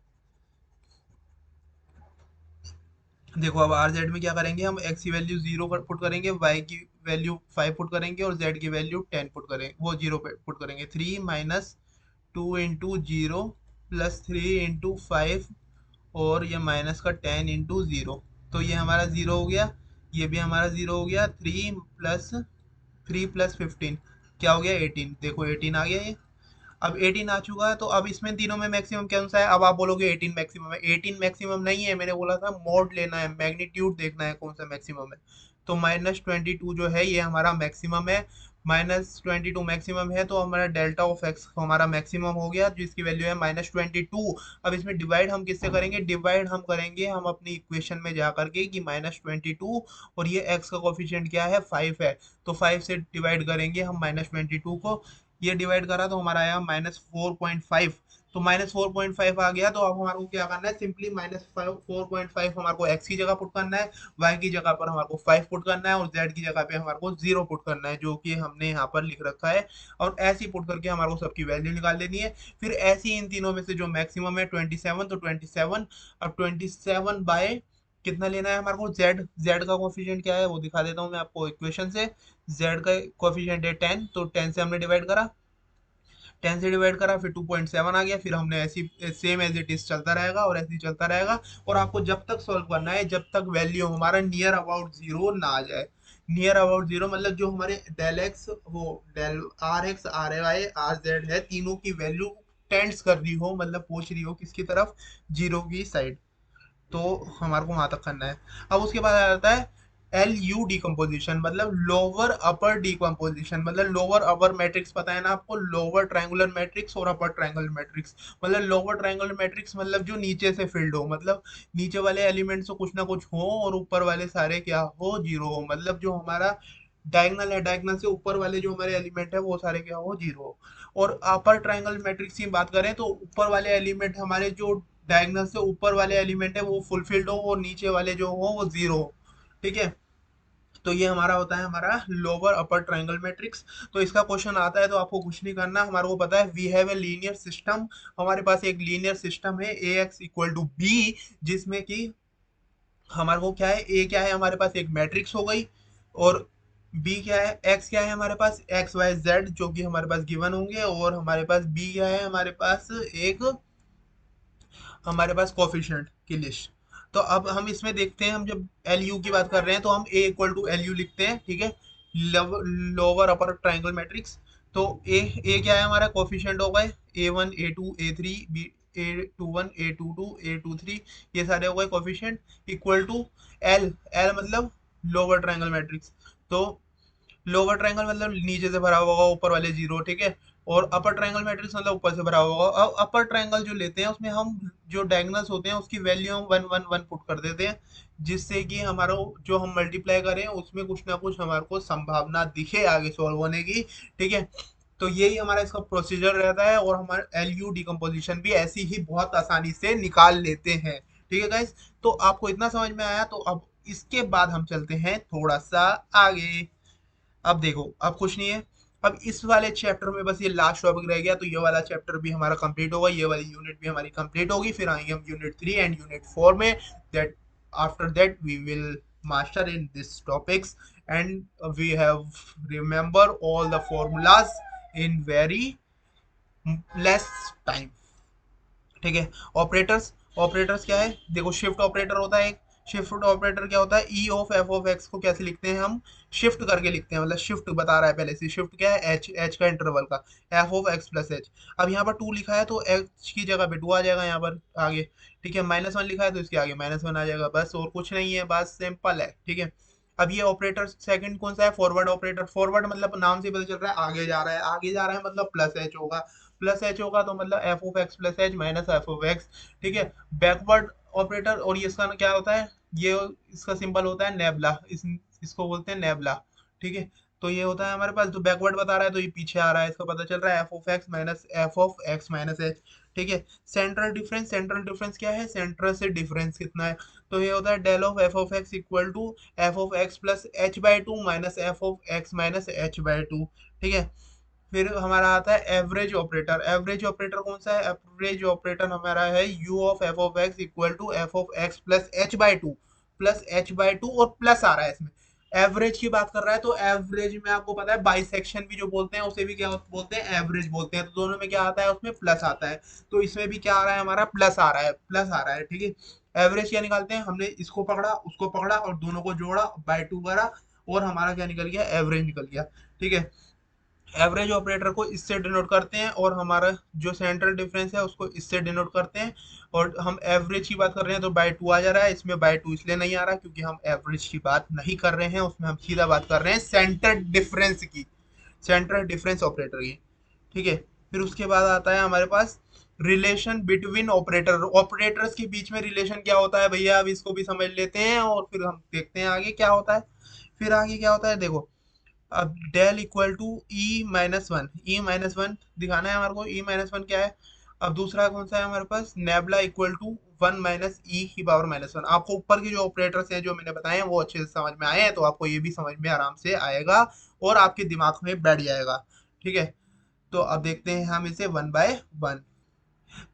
देखो अब आर जेड में क्या करेंगे, हम एक्स की वैल्यू जीरो पुट करेंगे, वाई की वैल्यू 5 पुट करेंगे और जेड की वैल्यू 10 पुट करेंगे, वो जीरो पुट करेंगे। 3 - 2 × 0 प्लस 3 × 5 और ये माइनस का 10 × 0। तो ये हमारा जीरो हो गया, ये भी हमारा जीरो हो गया। 3 + 15 क्या हो गया, 18। देखो 18 आ गया ये। अब 18 आ चुका है, तो अब इसमें तीनों में मैक्सिमम कौन सा है? अब आप बोलोगे 18 मैक्सिमम है। 18 मैक्सिमम नहीं है, मैंने बोला था मोड लेना है, मैग्नीट्यूड देखना है कौन सा मैक्सिमम है। तो -22 जो है ये हमारा मैक्सिमम है। -22 मैक्सिमम है, तो हमारा डेल्टा ऑफ एक्स हमारा मैक्सिमम हो गया, जिसकी वैल्यू है -22। अब इसमें डिवाइड हम किससे करेंगे? डिवाइड हम करेंगे हम अपनी इक्वेशन में जा करके कि -22, और ये एक्स का कोफिशिएंट क्या है? 5 है। तो 5 से डिवाइड करेंगे हम -22 को, ये डिवाइड करा तो हमारा आया -4.5। तो -4.5 आ गया, तो अब हमारे को क्या करना है? सिंपली -4.5 हमारे को एक्स की जगह पुट करना है, वाई की जगह पर हमारे को 5 पुट करना है, और जेड की जगह पे हमारे को 0 पुट करना है, जो कि हमने यहाँ पर लिख रखा है। और ऐसे ही पुट करके हमारे को सबकी वैल्यू निकाल लेनी है। फिर ऐसे ही इन तीनों में से जो मैक्सिमम है 27, तो 27, अब 27 बाय कितना लेना है हमारे को? जेड। जेड का कोफिशिएंट क्या है वो दिखा देता हूँ मैं आपको इक्वेशन से। जेड का कोफिशिएंट है 10, तो 10 से हमने डिवाइड करा, 10 से डिवाइड करा, फिर 2.7 आ गया, फिर हमने ऐसी सेम एज इट इज चलता रहेगा, और ऐसे ही चलता रहेगा। और आपको जब तक सॉल्व करना है जब तक वैल्यू हमारा नियर अबाउट जीरो ना आ जाए। नियर अबाउट जीरो मतलब जो हमारे डेल एक्स, वो del r x, r y, r z है, तीनों की वैल्यू टेंड्स कर रही हो, मतलब पहुंच रही हो किसकी तरफ? जीरो की साइड। तो हमारे को वहां तक करना है। अब उसके बाद आ जाता है एल यू डिकम्पोजिशन, मतलब लोअर अपर डिकम्पोजिशन। मतलब लोअर अपर मैट्रिक्स पता है ना आपको? लोअर ट्रायंगुलर मैट्रिक्स और अपर ट्रायंगुलर मैट्रिक्स। मतलब लोअर ट्रायंगुलर मैट्रिक्स मतलब जो नीचे से फिल्ड हो, मतलब नीचे वाले एलिमेंट्स तो कुछ ना कुछ हो, और ऊपर वाले सारे क्या हो? जीरो हो। मतलब जो हमारा डायगनल है, डायगनल से ऊपर वाले जो हमारे एलिमेंट है वो सारे क्या हो? जीरो हो। और अपर ट्रायंगल मैट्रिक्स की बात करें तो ऊपर वाले एलिमेंट हमारे जो डायगनल से ऊपर वाले एलिमेंट है वो फुलफिल्ड हो, और नीचे वाले जो हो वो जीरो हो। ठीक है? तो ये हमारा होता है हमारा लोअर अपर ट्रायंगल मैट्रिक्स। तो इसका क्वेश्चन आता है तो आपको कुछ नहीं करना, हमारे को पता है we have a linear system. हमारे पास एक लीनियर सिस्टम है A x equal to B, जिसमें कि हमारे को क्या है? ए क्या है हमारे पास? एक मैट्रिक्स हो गई। और बी क्या है? एक्स क्या है हमारे पास? एक्स वाई जेड, जो कि हमारे पास गिवन होंगे। और हमारे पास बी क्या है? हमारे पास एक, हमारे पास कोफिशिएंट की लिस्ट। तो अब हम इसमें देखते हैं, हम जब एल यू की बात कर रहे हैं तो हम ए इक्वल टू एल यू लिखते हैं। ठीक है? Lower upper triangle matrix. तो ए क्या है हमारा? कोफिशिएंट हो गए A1 A2 A3 B, A21 A22 A23, ये सारे हो गए coefficient. Equal to L, L मतलब लोअर ट्राइंगल मैट्रिक्स। तो लोअर ट्रायंगल मतलब नीचे से भरा हुआ होगा, ऊपर वाले जीरो। ठीक है? और अपर ट्रायंगल मैट्रिक्स मतलब ऊपर से भरा हुआ होगा। अब अपर ट्रायंगल जो लेते हैं उसमें हम जो डायगोनल्स होते हैं उसकी वैल्यू हम 1 1 1 पुट कर देते हैं, जिससे कि हमारा जो हम मल्टीप्लाई करें उसमें कुछ ना कुछ हमारे को संभावना दिखे आगे सॉल्व होने की। ठीक है? तो यही हमारा इसका प्रोसीजर रहता है, और हमारा एल यू डिकम्पोजिशन भी ऐसी ही बहुत आसानी से निकाल लेते हैं। ठीक है गाइस? तो आपको इतना समझ में आया, तो अब इसके बाद हम चलते हैं थोड़ा सा आगे। अब देखो, अब कुछ नहीं है। अब इस वाले चैप्टर में बस ये लास्ट टॉपिक रह गया, तो ये वाला चैप्टर भी हमारा कंप्लीट होगा, ये वाली यूनिट भी हमारी कंप्लीट होगी। फिर आएंगे हम यूनिट 3 एंड यूनिट 4 में। That after that we will master in this topics, and we have remember all the formulas in very less time. ठीक है? ऑपरेटर्स, ऑपरेटर्स क्या है? देखो, शिफ्ट ऑपरेटर होता है एक। शिफ्ट ऑपरेटर क्या होता है? ई ऑफ एफ ऑफ एक्स को कैसे लिखते हैं हम? शिफ्ट करके लिखते हैं, मतलब शिफ्ट बता रहा है पहले से। शिफ्ट क्या है? एच, एच का इंटरवल का, F of x plus H. अब यहाँ पर 2 लिखा है तो एच की जगह पे 2 आ जाएगा यहाँ पर आगे। ठीक है? -1 लिखा है तो इसके आगे -1 आ जाएगा, बस और कुछ नहीं है, बस सिंपल है। ठीक है? अब ये ऑपरेटर सेकंड कौन सा है? Forward operator. फॉरवर्ड मतलब नाम से पता चल रहा है आगे जा रहा है, आगे जा रहा है मतलब प्लस एच होगा। प्लस एच होगा तो मतलब F of x plus H minus F of x. ठीक है? बैकवर्ड ऑपरेटर, और ये इसका क्या होता है? ये इसका सिंबल होता है नेबला, इसको बोलते हैं नेबला। ठीक है? तो ये होता है हमारे पास, जो बैकवर्ड बता रहा है तो ये पीछे आ रहा है, इसका पता चल रहा है F of X minus F of X minus H. ठीक है? सेंट्रल डिफरेंस, सेंट्रल डिफरेंस क्या है? सेंटर से डिफरेंस कितना है? तो ये होता है del of F of x equal to F of x plus H by two minus F of X minus H by two. ठीक है? फिर हमारा आता है एवरेज ऑपरेटर। एवरेज ऑपरेटर कौन सा है? एवरेज ऑपरेटर हमारा है U of F of x equal to F of x plus H by two, plus H by two, और प्लस आ रहा है इसमें। एवरेज की बात कर रहा है तो एवरेज में आपको पता है बाइसेक्शन भी जो बोलते हैं उसे भी क्या बोलते हैं? एवरेज बोलते हैं। तो दोनों में क्या आता है? उसमें प्लस आता है। तो इसमें भी क्या आ रहा है हमारा? प्लस आ रहा है, प्लस आ रहा है। ठीक है? एवरेज क्या निकालते हैं? हमने इसको पकड़ा, उसको पकड़ा, और दोनों को जोड़ा, बाय टू करा, और हमारा क्या निकल गया? एवरेज निकल गया। ठीक है? एवरेज ऑपरेटर को इससे डिनोट करते हैं और हमारा जो सेंट्रल डिफरेंस है उसको इससे डिनोट करते हैं। और हम एवरेज की बात कर रहे हैं तो बाय टू आ जा रहा है, इसमें बाय टू इसलिए नहीं आ रहा क्योंकि हम एवरेज की बात नहीं कर रहे हैं, उसमें हम सीधा बात कर रहे हैं सेंटर डिफरेंस की, सेंट्रल डिफरेंस ऑपरेटर की। ठीक है, फिर उसके बाद आता है हमारे पास रिलेशन बिटवीन ऑपरेटर, ऑपरेटर्स के बीच में रिलेशन क्या होता है भैया, अब इसको भी समझ लेते हैं और फिर हम देखते हैं आगे क्या होता है। फिर आगे क्या होता है देखो, अब del equal to E minus one, E minus one दिखाना है हमारे को, ई माइनस वन क्या है। अब दूसरा कौन सा है हमारे पास, nabla equal to one minus e की पावर माइनस वन। आपको ऊपर के जो ऑपरेटर्स हैं जो मैंने बताए हैं वो अच्छे से समझ में आए हैं, तो आपको ये भी समझ में आराम से आएगा और आपके दिमाग में बैठ जाएगा। ठीक है, तो अब देखते हैं हम इसे वन बाय वन।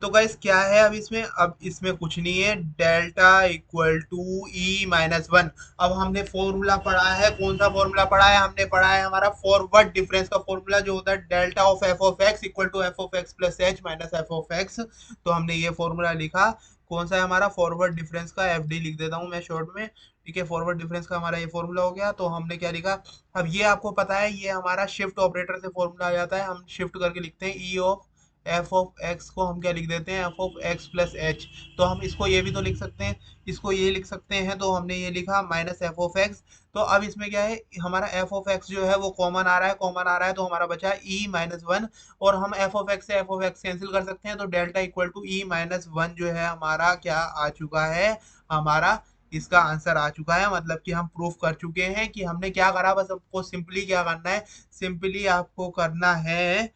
तो गाइस क्या है अब इसमें, अब इसमें कुछ नहीं है, delta equal to E minus one. अब हमने फॉर्मूला पढ़ा है, कौन सा फॉर्मूला पढ़ा है, हमने पढ़ा है हमारा फॉरवर्ड डिफरेंस का फॉर्मूला जो होता है delta of F of x equal to F of x plus H minus F of X. तो हमने ये फॉर्मूला लिखा, कौन सा है हमारा फॉरवर्ड डिफरेंस का, एफ डी लिख देता हूँ मैं शॉर्ट में। ठीक है, फॉरवर्ड डिफरेंस का हमारा ये फॉर्मूला हो गया। तो हमने क्या लिखा, अब ये आपको पता है ये हमारा शिफ्ट ऑपरेटर से फॉर्मूला आ जाता है, हम शिफ्ट करके लिखते हैं E of F of x को हम क्या लिख देते हैं, F of x plus H. तो हम इसको ये भी तो लिख सकते हैं, इसको ये लिख सकते हैं, तो हमने ये लिखा माइनस एफ ऑफ एक्स। तो अब इसमें क्या है, हमारा एफ ऑफ एक्स जो है वो कॉमन आ रहा है, कॉमन आ रहा है तो हमारा बचा ई माइनस वन। और हम एफ ऑफ एक्स से एफ ऑफ एक्स कैंसिल कर सकते हैं, तो delta equal to E minus one जो है हमारा क्या आ चुका है, हमारा इसका आंसर आ चुका है। मतलब कि हम प्रूफ कर चुके हैं कि हमने क्या करा, बस आपको सिंपली क्या करना है, सिंपली आपको करना है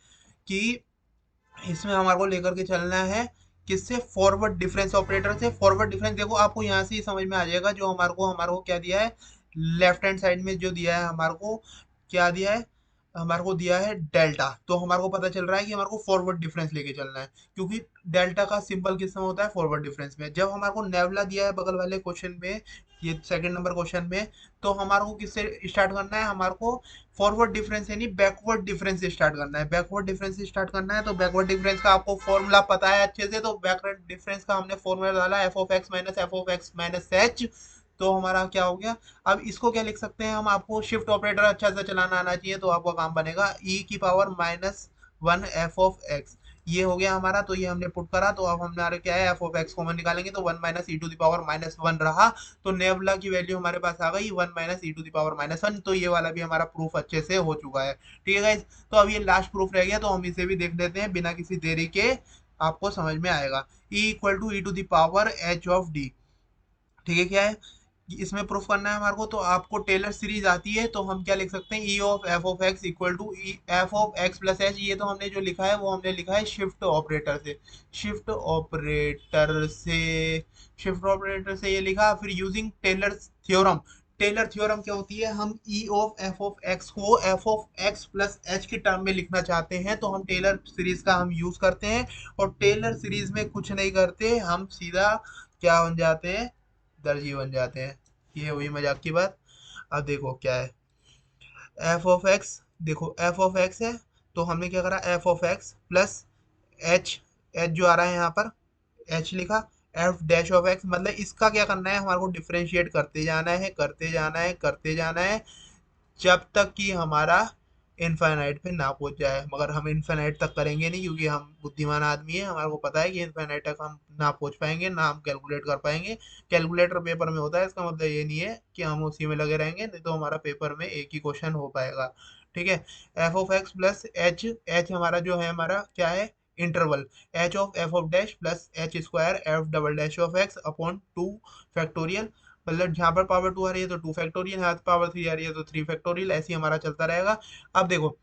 कि इसमें हमारे को लेकर के चलना है किससे, फॉरवर्ड डिफरेंस ऑपरेटर से। फॉरवर्ड डिफरेंस देखो आपको यहाँ से ही समझ में आ जाएगा, जो हमारे को क्या दिया है, लेफ्ट हैंड साइड में जो दिया है हमारे को, क्या दिया है, हमारे को दिया है डेल्टा। तो हमारे को पता चल रहा है कि हमारे को फॉरवर्ड डिफरेंस लेके चलना है, क्योंकि डेल्टा का सिंबल किस में होता है, फॉरवर्ड डिफरेंस में। जब हमारे को नेवला दिया है बगल वाले क्वेश्चन में, ये सेकंड नंबर क्वेश्चन में, तो हमारे को किससे स्टार्ट करना है, हमारे को फॉरवर्ड डिफरेंस यानी बैकवर्ड डिफरेंस से स्टार्ट करना है, बैकवर्ड डिफरेंस से स्टार्ट करना है। तो बैकवर्ड डिफरेंस का आपको फॉर्मूला पता है अच्छे से, तो बैकवर्ड डिफरेंस का हमने फॉर्मूला डाला F of X minus H. तो हमारा क्या हो गया, अब इसको क्या लिख सकते हैं हम, आपको शिफ्ट ऑपरेटर अच्छा से चलाना आना चाहिए तो आपका काम बनेगा ई की power minus one F of x. ये हो गया हमारा, तो ये हमने पुट करा, तो अब हमारे क्या है, एफ ऑफ एक्स कॉमन निकालेंगे तो one minus E to the power minus one रहा। तो नेबुला की वैल्यू हमारे पास आ गई one minus E to the power minus one. तो ये वाला भी हमारा प्रूफ अच्छे से हो चुका है। ठीक है गाइज, तो अब ये लास्ट प्रूफ रह गया, तो हम इसे भी देख लेते हैं बिना किसी देरी के, आपको समझ में आएगा। E equal to E to the power H of D. ठीक है, क्या है इसमें प्रूफ करना है हमारे को, तो आपको टेलर सीरीज आती है, तो हम क्या लिख सकते हैं, E of F of x equal to F of x plus H. ये तो हमने जो लिखा है वो हमने लिखा है शिफ्ट ऑपरेटर से, शिफ्ट ऑपरेटर से, शिफ्ट ऑपरेटर से ये लिखा। फिर using Taylor theorem, Taylor theorem क्या होती है, हम e of F of x को f of x plus h की टर्म में लिखना चाहते हैं, तो हम टेलर सीरीज का हम यूज करते हैं। और टेलर सीरीज में कुछ नहीं करते, हम सीधा क्या बन जाते हैं, दर्जी बन जाते हैं। ये हुई मजाक की बात। अब देखो क्या है, एफ ऑफ एक्स, देखो एफ ऑफ एक्स है, तो हमने क्या करा, F of x plus H, H जो आ रहा है यहाँ पर एच लिखा, एफ डैश ऑफ एक्स, मतलब इसका क्या करना है, हमारे को डिफ्रेंशिएट करते जाना है, करते जाना है, करते जाना है, जब तक कि हमारा इनफाइनाइट पे ना पहुंच जाए। मगर हम इनफाइनाइट तक करेंगे नहीं, क्योंकि हम बुद्धिमान आदमी है, हमारे को पता है कि इनफाइनाइट तक हम ना पहुंच पाएंगे, ना हम कैलकुलेट कर पाएंगे। कैलकुलेटर पेपर में होता है, इसका मतलब ये नहीं है कि हम उसी में लगे रहेंगे, नहीं तो हमारा पेपर में एक ही क्वेश्चन हो पाएगा। ठीक है, F of x plus H, H हमारा जो है हमारा क्या है, interval, F of dash plus H square F double dash of x upon two factorial. मतलब जहाँ पर पावर टू आ रही है तो टू फैक्टोरियल, यहाँ पावर थ्री आ रही है तो थ्री फैक्टोरियल, ऐसे ही हमारा चलता रहेगा। अब देखो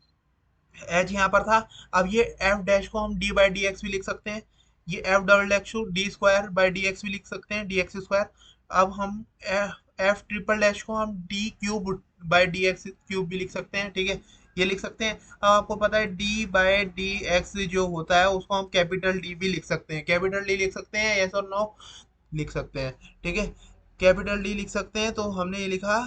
एच यहाँ पर था, अब ये एफ डैश को हम डी बाई डी एक्स भी लिख सकते हैं, ये एफ डबल डैश को D square by D x भी लिख सकते हैं, डी एक्स स्क्वायर। अब हम एफ ट्रिपल डैश को हम D cube by D x cube भी लिख सकते हैं। ठीक है, ये लिख सकते हैं। अब आपको पता है डी बाई डी एक्स जो होता है उसको हम कैपिटल डी भी लिख सकते हैं, कैपिटल डी लिख सकते हैं, यस और नो लिख सकते हैं। ठीक है, कैपिटल डी लिख सकते हैं, तो हमने ये लिखा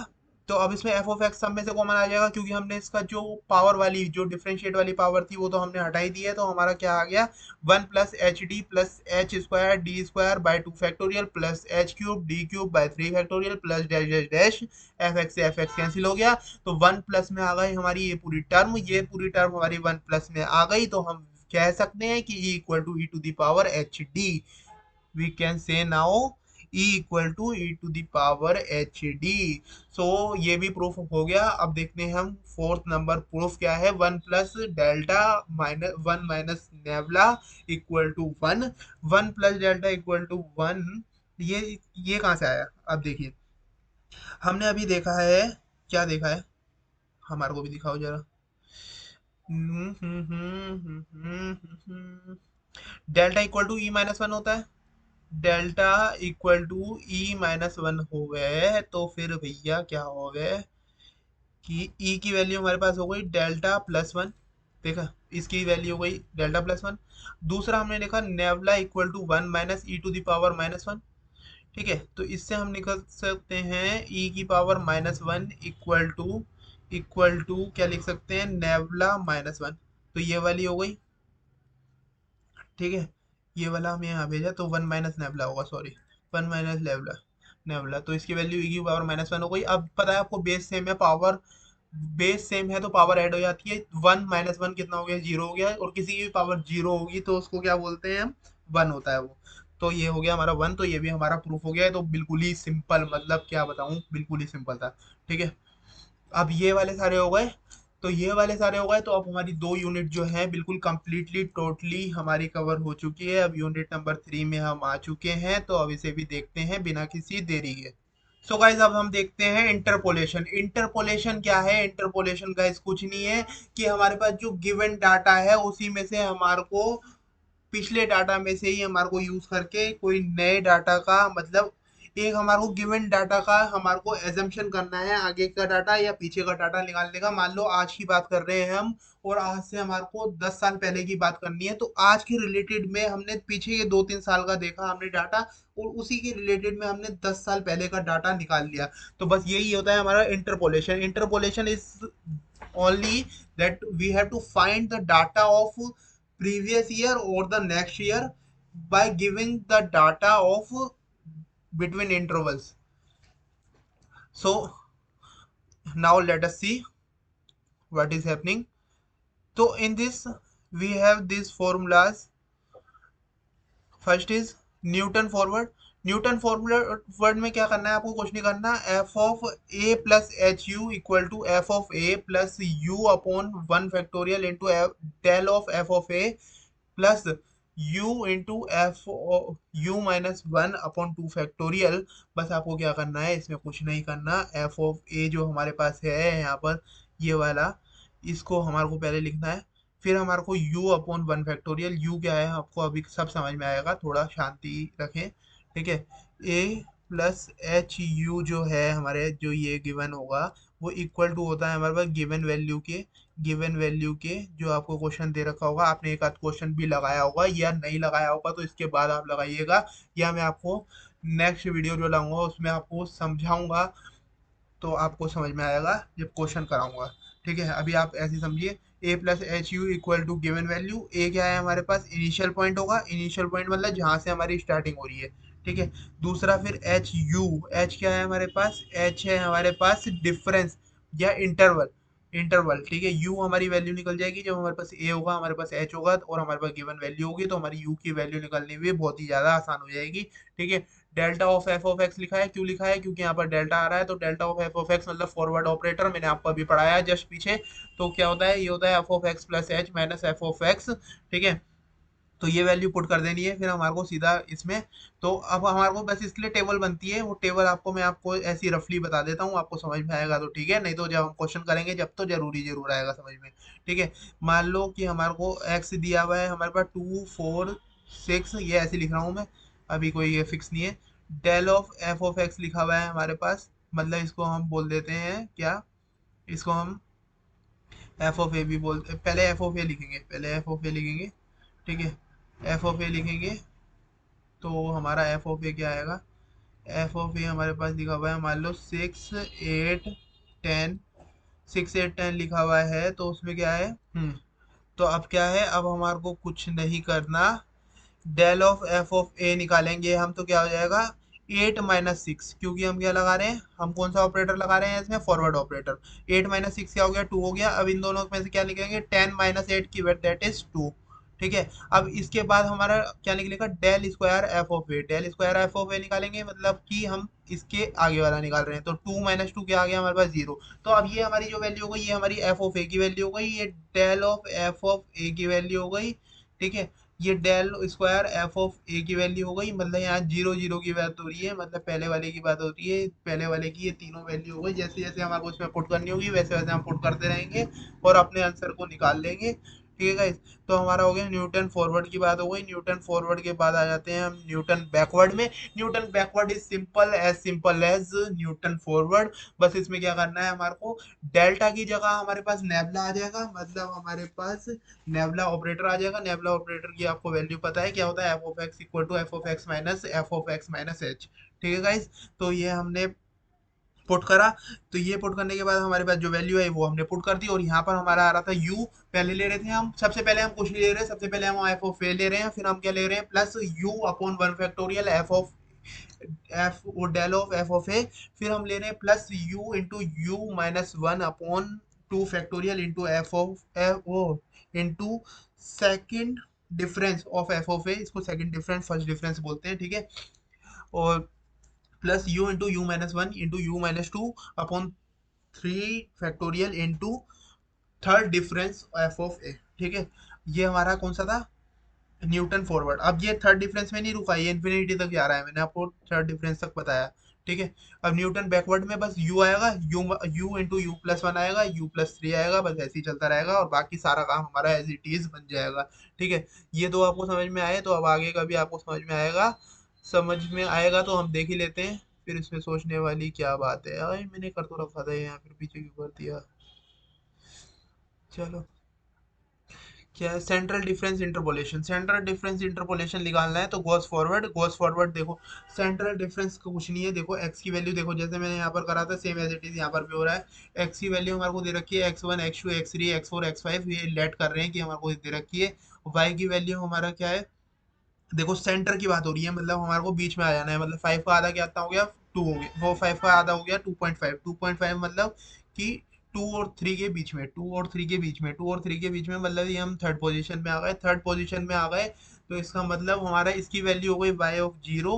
तो अब इसमें एफ ऑफ एक्स सब में से कॉमन आ जाएगा, क्योंकि हमने इसका जो पावर वाली जो डिफरेंशिएट वाली पावर थी वो तो हमने हटाई दी है, तो हमारा क्या आ गया, one plus H D plus H square D square by two factorial plus H cube D cube by three factorial plus dash dash dash F x से एफ एक्स कैंसिल हो गया। तो वन प्लस में आ गई हमारी ये पूरी टर्म हमारी वन प्लस में आ गई, तो हम कह सकते हैं कि e equal to E to the power h d. we can say now e equal to E to the power h d. So ये भी प्रूफ हो गया। अब देखते हैं हम फोर्थ नंबर प्रूफ क्या है, one plus delta minus one minus nabla equal to one. One plus delta equal to one, ये ये कहाँ से आया? अब देखिए, हमने अभी देखा है, क्या देखा है, हमारे को भी दिखाओ जरा। Delta equal to E minus one होता है, delta equal to E minus one हो गए, तो फिर भैया क्या हो गए कि ई की वैल्यू हमारे पास हो गई डेल्टा प्लस वन। देखा, इसकी वैल्यू हो गई डेल्टा प्लस वन। दूसरा हमने देखा nabla equal to one minus E to the power minus one. ठीक है, तो इससे हम निकल सकते हैं ई की power minus one equal to क्या लिख सकते हैं, नेवला माइनस वन। तो ये वाली हो गई। ठीक है, ये वाला हमें यहाँ भेजा, तो वन माइनस नेवला होगा, सॉरी, वन माइनस नेवला। नेवला तो इसकी वैल्यू ई की पावर माइनस वन हो गई। अब पता है आपको बेस सेम है, पावर बेस सेम है तो पावर ऐड हो जाती है। वन माइनस वन कितना हो गया, जीरो हो गया, और किसी की भी पावर जीरो होगी तो उसको क्या बोलते हैं हम, वन होता है वो। तो ये हो गया हमारा वन, तो ये भी हमारा प्रूफ हो गया है। तो बिल्कुल ही सिंपल, मतलब क्या बताऊं, बिल्कुल ही सिंपल था। ठीक है, अब ये वाले सारे हो गए, तो ये वाले सारे हो गए, तो अब हमारी दो यूनिट जो है बिल्कुल कंप्लीटली टोटली हमारी कवर हो चुकी है। अब यूनिट नंबर थ्री में हम आ चुके हैं, तो अब इसे भी देखते हैं बिना किसी देरी के। सो गाइज अब हम देखते हैं इंटरपोलेशन। इंटरपोलेशन क्या है? इंटरपोलेशन गाइज कुछ नहीं है कि हमारे पास जो गिवन डाटा है उसी में से हमारे को, पिछले डाटा में से ही हमारे को यूज करके कोई नए डाटा का, मतलब एक हमारे को गिवन डाटा का हमारे को एजम्पशन करना है, आगे का डाटा या पीछे का डाटा निकालने का। मान लो आज की बात कर रहे हैं हम, और आज से हमारे को 10 साल पहले की बात करनी है, तो आज के रिलेटेड में हमने पीछे के 2-3 साल का देखा हमने डाटा, और उसी के रिलेटेड में हमने 10 साल पहले का डाटा निकाल लिया। तो बस यही होता है हमारा interpolation. Interpolation is only that we have to find the data of previous year or the next year by giving the data of between intervals. So now let us see what is happening. So in this we have these formulas. First is Newton forward. Newton forward में क्या करना है आपको, कुछ नहीं करना। F of A plus H U equal to F of A plus U upon one factorial into del of F of A plus you into F U minus one upon two factorial. बस आपको क्या करना है, इसमें कुछ नहीं करना। एफ ऑफ ए जो हमारे पास है यहाँ पर, ये वाला, इसको हमारे को पहले लिखना है। फिर हमारे को u upon one factorial, u क्या है आपको अभी सब समझ में आएगा, थोड़ा शांति रखें। ठीक है, a प्लस एच यू जो है हमारे, जो ये गिवन होगा वो इक्वल टू होता है हमारे पास गिवन वैल्यू के जो आपको क्वेश्चन दे रखा होगा। आपने एक आध क्वेश्चन भी लगाया होगा या नहीं लगाया होगा तो इसके बाद आप लगाइएगा, या मैं आपको नेक्स्ट वीडियो जो लाऊंगा उसमें आपको समझाऊंगा, तो आपको समझ में आएगा जब क्वेश्चन कराऊंगा। ठीक है, अभी आप ऐसे समझिए, a plus H U equal to given value. A क्या है हमारे पास, इनिशियल पॉइंट होगा, इनिशियल पॉइंट मतलब जहां से हमारी स्टार्टिंग हो रही है। ठीक है, दूसरा फिर एच यू, एच क्या है हमारे पास, एच है हमारे पास डिफरेंस या इंटरवल। इंटरवल ठीक है, यू हमारी वैल्यू निकल जाएगी जब हमारे पास ए होगा, हमारे पास एच होगा और हमारे पास गिवन वैल्यू होगी, तो हमारी यू की वैल्यू निकलनी भी बहुत ही ज़्यादा आसान हो जाएगी। ठीक है, delta of F of X लिखा है, क्यों लिखा है, क्योंकि यहाँ पर डेल्टा आ रहा है, तो delta of F of x मतलब फॉरवर्ड ऑपरेटर, मैंने आपको अभी पढ़ाया है जस्ट पीछे। तो क्या होता है, ये होता है F of x plus H minus F of x. ठीक है, तो ये वैल्यू पुट कर देनी है फिर हमारे को सीधा इसमें। तो अब हमारे को बस इसके लिए टेबल बनती है, वो टेबल आपको मैं आपको ऐसी रफली बता देता हूँ, आपको समझ में आएगा तो ठीक है, नहीं तो जब हम क्वेश्चन करेंगे जब तो जरूर आएगा समझ में। ठीक है, मान लो कि हमारे को एक्स दिया हुआ है हमारे पास 2 4 6, ये ऐसे लिख रहा हूँ मैं, अभी कोई ये फिक्स नहीं है। Del of F of X लिखा हुआ है हमारे पास, मतलब इसको हम बोल देते हैं क्या, इसको हम एफ ऑफ ए भी बोलते, पहले एफ ऑफ ए लिखेंगे, पहले एफ ऑफ ए लिखेंगे। ठीक है, एफ ऑफ ए लिखेंगे तो हमारा एफ ऑफ ए क्या आएगा, एफ ऑफ ए हमारे पास लिखा हुआ है मान लो 6 8 10, 6 8 10 लिखा हुआ है, तो उसमें क्या है? तो अब क्या है, अब हमारे को कुछ नहीं करना, del of F of a निकालेंगे हम, तो क्या हो जाएगा? 8 - 6, क्योंकि हम क्या लगा रहे हैं, हम कौन सा ऑपरेटर लगा रहे हैं इसमें? Forward operator. 8 - 6 क्या हो गया? 2 हो गया। अब इन दोनों में से क्या निकलेंगे? 10 - 8 की वेट, दैट इज 2। ठीक है। अब इसके बाद हमारा क्या निकलेगा? Del square f of a. Del square f of a निकालेंगे, मतलब कि हम इसके आगे वाला निकाल रहे हैं, तो 2 - 2 क्या आ गया हमारे पास? 0। तो अब ये हमारी जो वैल्यू हो गई, ये हमारी एफ ऑफ ए की वैल्यू हो गई, ये डेल ऑफ एफ ऑफ ए की वैल्यू हो गई। ठीक है। ये डेल स्क्वायर एफ ऑफ ए की वैल्यू हो गई, मतलब यहाँ 0 0 की बात हो रही है, मतलब पहले वाले की बात होती है, पहले वाले की ये तीनों वैल्यू हो गई। जैसे जैसे हमारे को इसमें पुट करनी होगी, वैसे वैसे हम पुट करते रहेंगे और अपने आंसर को निकाल लेंगे। ठीक है गाइस। तो हमारा हो गया न्यूटन फॉरवर्ड की बात हो गई। न्यूटन फॉरवर्ड के बाद आ जाते हैं हम न्यूटन बैकवर्ड में। Newton backward is simple as Newton forward. बस इसमें क्या करना है हमारे को, डेल्टा की जगह हमारे पास नेबला आ जाएगा, मतलब हमारे पास नेबला ऑपरेटर आ जाएगा। नेबला ऑपरेटर की आपको वैल्यू पता है क्या होता है? F of x equal to F of X minus F of X minus H. ठीक है गाइस। तो ये हमने पुट करा। तो ये पुट करने के बाद हमारे पास जो वैल्यू है वो हमने पुट कर दी, और यहाँ पर हमारा आ रहा था u। पहले ले रहे थे हम, सबसे पहले हम कुछ नहीं ले रहे, सबसे पहले हम एफ ऑफ ए ले रहे हैं, फिर हम क्या ले रहे हैं? Plus u upon 1 factorial f of f, वो del of F of a. फिर हम ले रहे हैं plus u into u minus 1/2 factorial into f of f o into second difference of F of a. इसको सेकेंड डिफरेंस, फर्स्ट डिफरेंस बोलते हैं। ठीक है। और plus u into u minus 2 upon 3 factorial into third difference f of a. ठीक है। ये हमारा कौन सा था? Newton forward. अब ये थर्ड डिफरेंस में नहीं रुका, ये इन्फिनिटी तक जा रहा है, मैंने आपको थर्ड डिफरेंस तक बताया। ठीक है। अब न्यूटन बैकवर्ड में बस u आएगा, यू इंटू यू प्लस 1 आएगा, u+3 आएगा, बस ऐसे ही चलता रहेगा, और बाकी सारा काम हमारा एज इट इज बन जाएगा। ठीक है। ये दो आपको समझ में आए, तो अब आगे का भी आपको समझ में आएगा। समझ में आएगा तो हम देख ही लेते हैं, फिर इसमें सोचने वाली क्या बात है? अरे मैंने कर तो रखा था यहाँ, फिर पीछे क्यों कर दिया? चलो। क्या है? Central difference interpolation. Central difference interpolation निकालना है, तो गॉस फॉरवर्ड, गॉस फॉरवर्ड देखो, सेंट्रल डिफरेंस का कुछ नहीं है। देखो एक्स की वैल्यू देखो, जैसे मैंने यहाँ पर करा था सेम एज इट इज यहाँ पर भी हो रहा है। एक्स की वैल्यू हमारे को दे रखी है x1 x2 x3 x4 x5, ये लेट कर रहे हैं कि हमारे को दे रखी है। वाई की वैल्यू हमारा क्या है? देखो सेंटर की बात हो रही है, मतलब हमारे को बीच में आ जाना है, मतलब 5 का आधा कितना हो गया? 2 हो गया, वो 5 का आधा हो गया 2.5। 2.5 मतलब कि 2 और 3 के बीच में, 2 और 3 के बीच में, 2 और 3 के बीच में, मतलब ये हम थर्ड पोजीशन में आ गए, थर्ड पोजीशन में आ गए। तो इसका मतलब हमारा इसकी वैल्यू हो गई y of 0।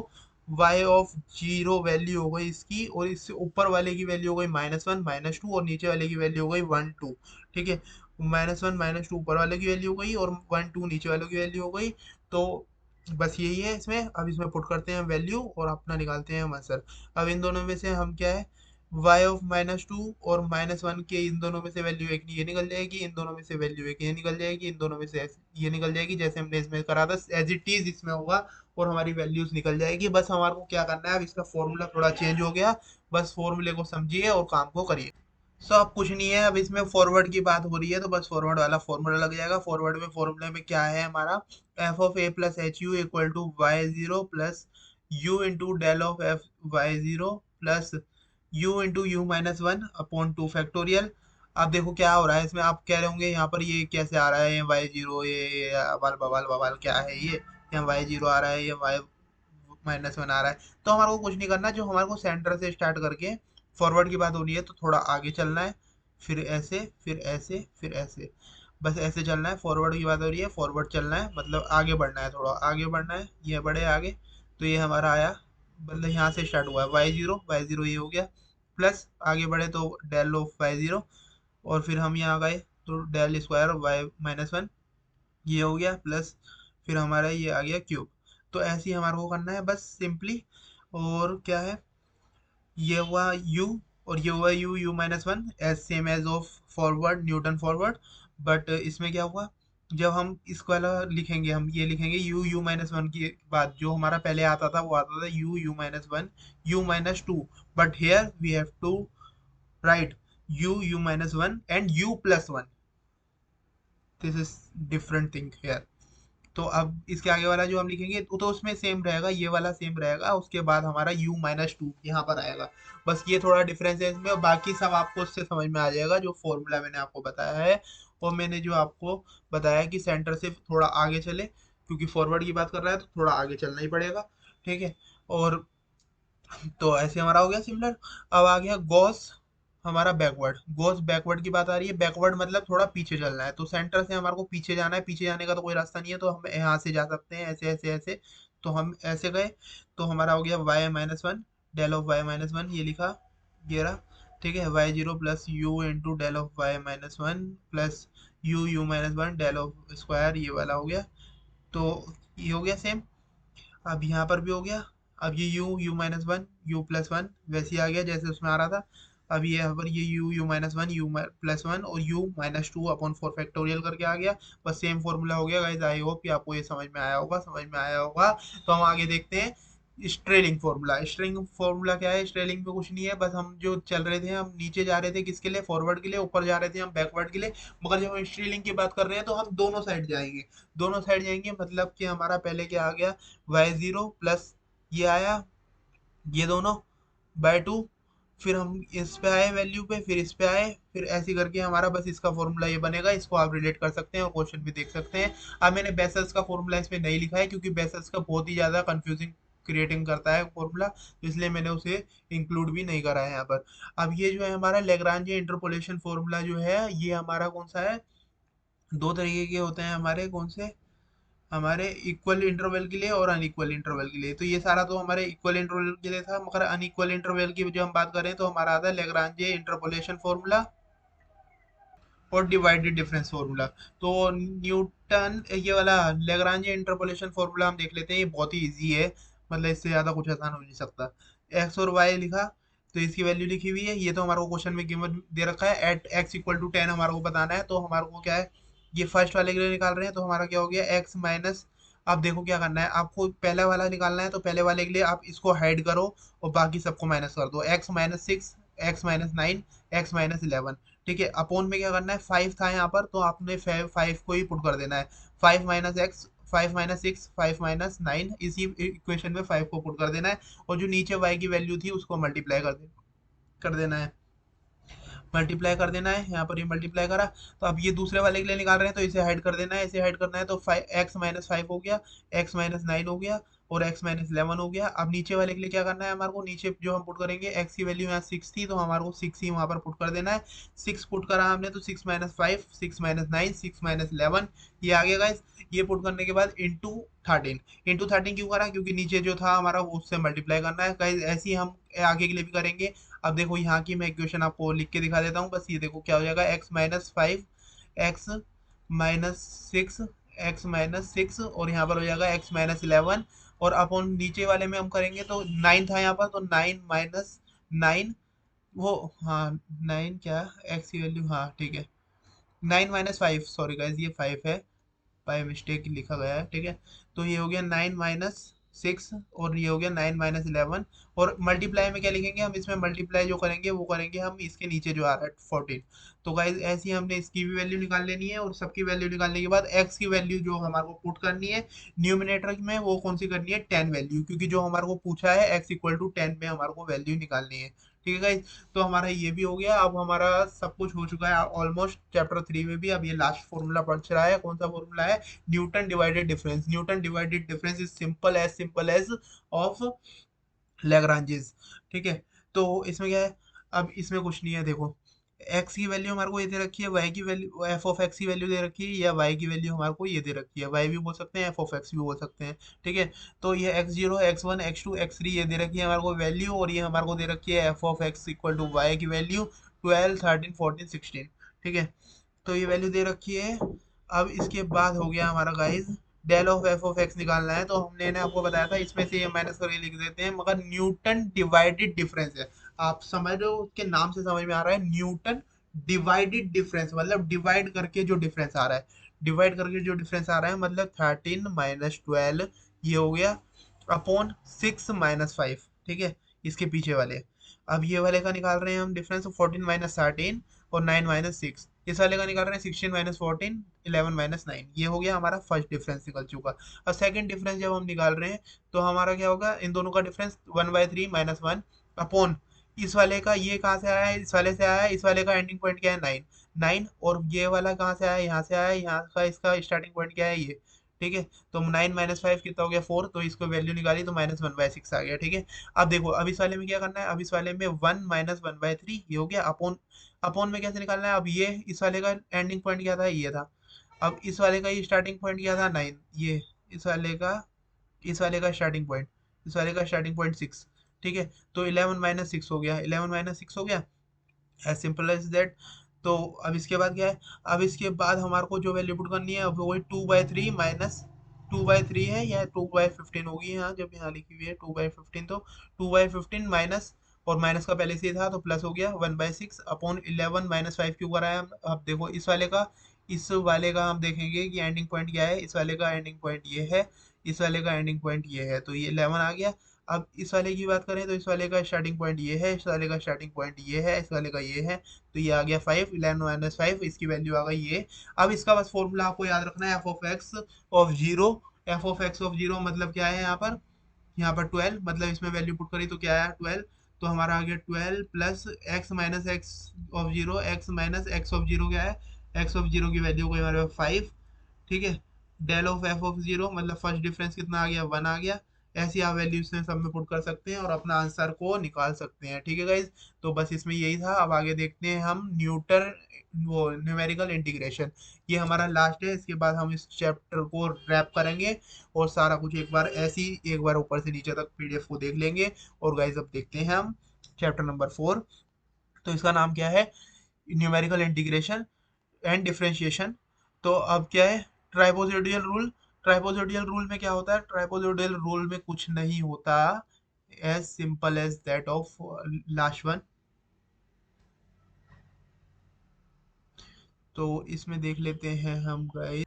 y of 0 value हो गई इसकी, और इससे ऊपर वाले की वैल्यू हो गई -1 -2, और नीचे वाले की वैल्यू हो गई 1 2। ठीक है। -1 -2 ऊपर वाले की वैल्यू हो गई, और 1 2 नीचे वालों की वैल्यू हो गई। तो बस यही है इसमें। अब इसमें पुट करते हैं वैल्यू और अपना निकालते हैं हम आंसर। अब इन दोनों में से हम क्या है, y ऑफ -2 और -1 के इन दोनों में से वैल्यू एक ये निकल जाएगी, इन दोनों में से वैल्यू एक ये निकल जाएगी, इन दोनों में से ये निकल जाएगी, जैसे हमने इसमें करा था एज इट इज इसमें होगा, और हमारी वैल्यूज निकल जाएगी। बस हमारे को क्या करना है, अब इसका फॉर्मूला थोड़ा चेंज हो गया, बस फॉर्मूले को समझिए और काम को करिए। सो अब कुछ नहीं है, अब इसमें फॉरवर्ड की बात हो रही है, तो बस फॉरवर्ड वाला फॉर्मूला लग जाएगा। फॉरवर्ड में फॉर्मूले में क्या है हमारा? F of A plus H U equal to y0 plus you into del of f y0 plus you into यू-1/2 फैक्टोरियल। अब देखो क्या हो रहा है इसमें, आप कह रहे होंगे यहाँ पर ये कैसे आ रहा है, ये y0, ये अवाल बवाल बवाल क्या है ये? यहाँ y0 आ रहा है, ये y-1 आ रहा है। तो हमारे को कुछ नहीं करना, जो हमारे को सेंटर से स्टार्ट करके फॉरवर्ड की बात हो रही है, तो थोड़ा आगे चलना है, फिर ऐसे, फिर ऐसे, फिर ऐसे, बस ऐसे चलना है। फॉरवर्ड की बात हो रही है, फॉरवर्ड चलना है, मतलब आगे बढ़ना है, थोड़ा आगे बढ़ना है, ये बढ़े आगे। तो ये हमारा आया, मतलब यहाँ से स्टार्ट हुआ है y0 ये हो गया, प्लस आगे बढ़े तो डेल ऑफ y0, और फिर हम यहाँ गए तो डेल स्क्वायर y-1 ये हो गया, प्लस फिर हमारा ये आ गया क्यूब। तो ऐसे ही हमारे को करना है बस सिंपली। और क्या है, ये हुआ u, और ये हुआ u-1 as same as of forward, Newton forward. But इसमें क्या हुआ, जब हम इसको वाला लिखेंगे, हम ये लिखेंगे u-1 की बाद जो हमारा पहले आता था वो आता था u-1 u-2, but here we have to write u-1 and u+1, this is different thing here. तो अब इसके आगे वाला जो हम लिखेंगे तो उसमें सेम रहेगा, ये वाला सेम रहेगा, उसके बाद हमारा u-2 यहाँ पर आएगा। बस ये थोड़ा डिफरेंस है इसमें, और बाकी सब आपको उससे समझ में आ जाएगा जो फॉर्मूला मैंने आपको बताया है। और मैंने जो आपको बताया कि सेंटर से थोड़ा आगे चले, क्योंकि फॉरवर्ड की बात कर रहा है तो थोड़ा आगे चलना ही पड़ेगा। ठीक है। और तो ऐसे हमारा हो गया सिमिलर। अब आ गया गॉस हमारा बैकवर्ड। गॉस बैकवर्ड की बात आ रही है, बैकवर्ड मतलब थोड़ा पीछे चलना है, तो सेंटर से हमारे को पीछे जाना है, पीछे जाने का तो कोई रास्ता नहीं है, तो हम यहाँ से जा सकते हैं ऐसे ऐसे ऐसे। तो हम ऐसे गए, तो हमारा हो गया y-1, डेल ऑफ y-1 ये लिखा, ये रहा। ठीक है, y0 plus you into del of y-1 plus यू-1 डेल ऑफ स्क्वायर, ये वाला हो गया। तो ये हो गया सेम। अब यहाँ पर भी हो गया। अब ये u-1 u+1 वैसे ही आ गया जैसे उसमें आ रहा था। अब ये यहाँ पर ये u-1 u+1 और u-2 अपॉन 4 फैक्टोरियल करके आ गया। बस सेम फॉर्मूला हो गया गाइस। आई होप कि आपको ये समझ में आया होगा, समझ में आया होगा। तो हम आगे देखते हैं स्ट्रेलिंग फॉर्मूला। स्ट्रेलिंग फॉर्मूला क्या है? स्ट्रेलिंग में कुछ नहीं है, बस हम जो चल रहे थे, हम नीचे जा रहे थे किसके लिए? फॉरवर्ड के लिए। ऊपर जा रहे थे हम बैकवर्ड के लिए। मगर जब हम स्ट्रेलिंग की बात कर रहे हैं तो हम दोनों साइड जाएंगे। दोनों साइड जाएंगे मतलब कि हमारा पहले क्या आ गया? y0 प्लस ये आया, ये दोनों बाय 2। फिर हम इस पे आए वैल्यू पे, फिर इस पे आए, फिर ऐसे करके हमारा बस इसका फॉर्मूला ये बनेगा। इसको आप रिलेट कर सकते हैं और क्वेश्चन भी देख सकते हैं। अब मैंने बेसल्स का फॉर्मूला इसमें नहीं लिखा है, क्योंकि बेसल्स का बहुत ही ज़्यादा कंफ्यूजिंग क्रिएटिंग करता है फॉर्मूला, तो इसलिए मैंने उसे इंक्लूड भी नहीं करा है यहाँ पर। अब ये जो है हमारा लेग्रांजे इंटरपोलेशन फॉर्मूला जो है, ये हमारा कौन सा है? दो तरीके के होते हैं हमारे, कौन से? हमारे इक्वल इंटरवल के लिए और अनइक्वल इंटरवल के लिए। तो ये सारा तो हमारे इक्वल इंटरवल के लिए था, मगर अनइक्वल इंटरवल की जो हम बात करें तो हमारा आता है लेग्रांजे इंटरपोलेशन फॉर्मूला और डिवाइडेड डिफरेंस फॉर्मूला। तो न्यूटन ये वाला लेग्रांजे इंटरपोलेशन फॉर्मूला हम देख लेते हैं, ये बहुत ही इजी है, मतलब इससे ज़्यादा कुछ आसान हो नहीं सकता। एक्स और वाई लिखा, तो इसकी वैल्यू लिखी हुई है, ये तो हमारे को क्वेश्चन में गिवन दे रखा है। एट एक्स इक्वल टू 10 हमारे को बताना है, तो हमारे को क्या है? ये फर्स्ट वाले के लिए निकाल रहे हैं, तो हमारा क्या हो गया? एक्स माइनस, अब देखो क्या करना है आपको, पहला वाला निकालना है, तो पहले वाले के लिए आप इसको हाइड करो और बाकी सबको माइनस कर दो। x-6, x-9, x-11। ठीक है, अपोन में क्या करना है? 5 था यहाँ पर, तो आपने 5 को ही पुट कर देना है। 5-x, 5-6, 5-9, इसी इक्वेशन में 5 को पुट कर देना है। और जो नीचे y की वैल्यू थी उसको मल्टीप्लाई कर देना है। मल्टीप्लाई कर देना है, यहाँ पर ये मल्टीप्लाई करा। तो अब ये दूसरे वाले के लिए निकाल रहे हैं, तो इसे हाइड कर देना है, इसे हाइड करना है, तो 5x-5 हो गया, x-9 हो गया और x-11 हो गया। अब नीचे वाले के लिए क्या करना है हमारे को? नीचे जो हम पुट करेंगे, x की वैल्यू यहाँ 6 थी, तो हमारे को 6 ही वहाँ पर पुट कर देना है। 6 पुट करा हमने, तो 6-5, 6-9, 6-11 ये आ गया गाइस। ये पुट करने के बाद इंटू 13 क्यों करा? क्योंकि नीचे जो था हमारा वो उससे मल्टीप्लाई करना है गाइस। ऐसे ही हम आगे के लिए भी करेंगे। अब देखो यहाँ की मैं इक्वेशन आपको लिख के दिखा देता हूँ, बस ये देखो क्या हो जाएगा। x-5, x-6, x-6 और यहाँ पर हो जाएगा x-11। और अपन नीचे वाले में हम करेंगे तो 9 था यहाँ पर, तो 9 - 9 वो, हाँ 9 क्या, x की वैल्यू, हाँ ठीक है, 9-5, सॉरी गाइज ये 5 है, बाय मिस्टेक लिखा गया है। ठीक है, तो ये हो गया 9-6 और ये हो गया 9-11। और मल्टीप्लाई में क्या लिखेंगे हम? इसमें मल्टीप्लाई जो करेंगे वो करेंगे हम इसके नीचे जो आ रहा है 14। तो गाइज ऐसे ही हमने इसकी भी वैल्यू निकाल लेनी है, और सबकी वैल्यू निकालने के बाद एक्स की वैल्यू जो हमारे को पुट करनी है न्यूमिनेटर में, वो कौन सी करनी है? 10 वैल्यू, क्योंकि जो हमारे को पूछा है एक्स इक्वल टू 10 में हमारे को वैल्यू निकालनी है। ठीक है गाइज, तो हमारा ये भी हो गया। अब हमारा सब कुछ हो चुका है ऑलमोस्ट चैप्टर 3 में भी। अब ये लास्ट फॉर्मूला बच रहा है, कौन सा फॉर्मूला है? Newton divided difference. Newton divided difference is simple as of Lagrange's. ठीक है, तो इसमें क्या है? अब इसमें कुछ नहीं है, देखो एक्स की वैल्यू हमारे को ये दे रखी है, वाई की वैल्यू, एफ ऑफ एक्स की वैल्यू दे रखी है, या वाई की वैल्यू हमारे को ये दे रखी है। वाई भी बोल सकते हैं, एफ ऑफ एक्स भी बोल सकते हैं। ठीक है, तो ये x0, x1, x2, x3 ये दे रखी है हमारे को वैल्यू, और ये हमारे को दे रखी है F of x equal to Y की वैल्यू 12, 13, 14, 16। ठीक है, तो ये वैल्यू दे रखी है। अब इसके बाद हो गया हमारा guys, del of F of X निकालना है। तो हमने ने आपको बताया था इसमें से ये माइनस करके लिख देते हैं, मगर न्यूटन डिवाइडेड डिफरेंस है। आप समझ रहे हो, उसके नाम से समझ में आ रहा है, न्यूटन डिवाइडेड डिफरेंस मतलब डिवाइड करके जो डिफरेंस आ रहा है, डिवाइड करके जो डिफरेंस आ रहा है, मतलब 13-12 ये हो गया अपॉन 6-5। ठीक है, इसके पीछे वाले। अब ये वाले का निकाल रहे हैं हम डिफरेंस, 14-13 और 9-6, इस वाले का निकाल रहे हैं 16 - 14, 11 - 9, ये हो गया हमारा फर्स्ट डिफरेंस निकल चुका। अब सेकंड डिफरेंस जब हम निकाल रहे हैं तो हमारा क्या होगा, इन दोनों का डिफरेंस 1/3 - 1 अपॉन इस वाले का, ये कहाँ से आया है, इस वाले से आया है, इस वाले का एंडिंग पॉइंट क्या है 9, 9, और ये वाला कहाँ से आया है, यहाँ से आया है, यहाँ का इसका स्टार्टिंग पॉइंट क्या है ये, ठीक है। तो 9 - 5 कितना हो गया 4, तो इसको वैल्यू निकाली तो -1/6 आ गया, ठीक है। अब देखो अब इस वाले में क्या करना है, अब इस वाले में 1 - 1/3 ये हो गया अपॉन, अपॉन में कैसे निकालना है, अब ये इस वाले का एंडिंग पॉइंट क्या था, ये था। अब इस वाले का स्टार्टिंग पॉइंट क्या था 9, ये इस वाले का, इस वाले का स्टार्टिंग पॉइंट, इस वाले का स्टार्टिंग पॉइंट 6, ठीक है। तो 11 - 6 हो गया, 11 - 6 हो गया, एज सिंपल एज दैट। तो अब इसके बाद क्या है, अब इसके बाद हमारे को जो वैल्यू पुट करनी है अब वही 2/3 माइनस 2/3 है, या 2/15 होगी, यहाँ जब यहाँ लिखी हुई है 2/15, तो 2/15 माइनस, और माइनस का पहले से ही था तो प्लस हो गया 1/6 अपॉन 11 - 5 क्यों कराया हम, अब देखो इस वाले का, इस वाले का हम देखेंगे कि एंडिंग पॉइंट क्या है, इस वाले का एंडिंग पॉइंट ये है, इस वाले का एंडिंग पॉइंट ये है, तो ये 11 आ गया। अब इस वाले की बात करें तो इस वाले का स्टार्टिंग पॉइंट ये है, इस वाले का स्टार्टिंग पॉइंट ये है, इस वाले का ये है, तो ये आ गया 5, 11 - 5, इसकी वैल्यू आ गई ये। अब इसका बस फॉर्मूला आपको याद रखना है, f(x)(0), f(x)(0) मतलब क्या है यहाँ पर 12, मतलब इसमें वैल्यू पुट करी तो क्या आया 12, तो हमारा आ गया 12 plus x - x(0), x - x(0) क्या है, x(0) की वैल्यू हो गई हमारे पास 5, ठीक है। डेल ऑफ f(0) मतलब फर्स्ट डिफरेंस कितना आ गया 1 आ गया। ऐसी आप वैल्यू इसमें सब में पुट कर सकते हैं और अपना आंसर को निकाल सकते हैं, ठीक है गाइज। तो बस इसमें यही था, अब आगे देखते हैं हम न्यूटन, वो न्यूमेरिकल इंटीग्रेशन, ये हमारा लास्ट है, इसके बाद हम इस चैप्टर को रैप करेंगे और सारा कुछ एक बार ऐसी एक बार ऊपर से नीचे तक पीडीएफ को देख लेंगे। और गाइज अब देखते हैं हम चैप्टर नंबर 4, तो इसका नाम क्या है, न्यूमेरिकल इंटीग्रेशन एंड डिफरेंशिएशन। तो अब क्या है, ट्राइपोजोडियल रूल, ट्राइपोजोडियल रूल में क्या होता है, ट्राइपोजोडियल रूल में कुछ नहीं होता, as simple as that of last one. तो इसमें देख लेते हैं हम गाइस,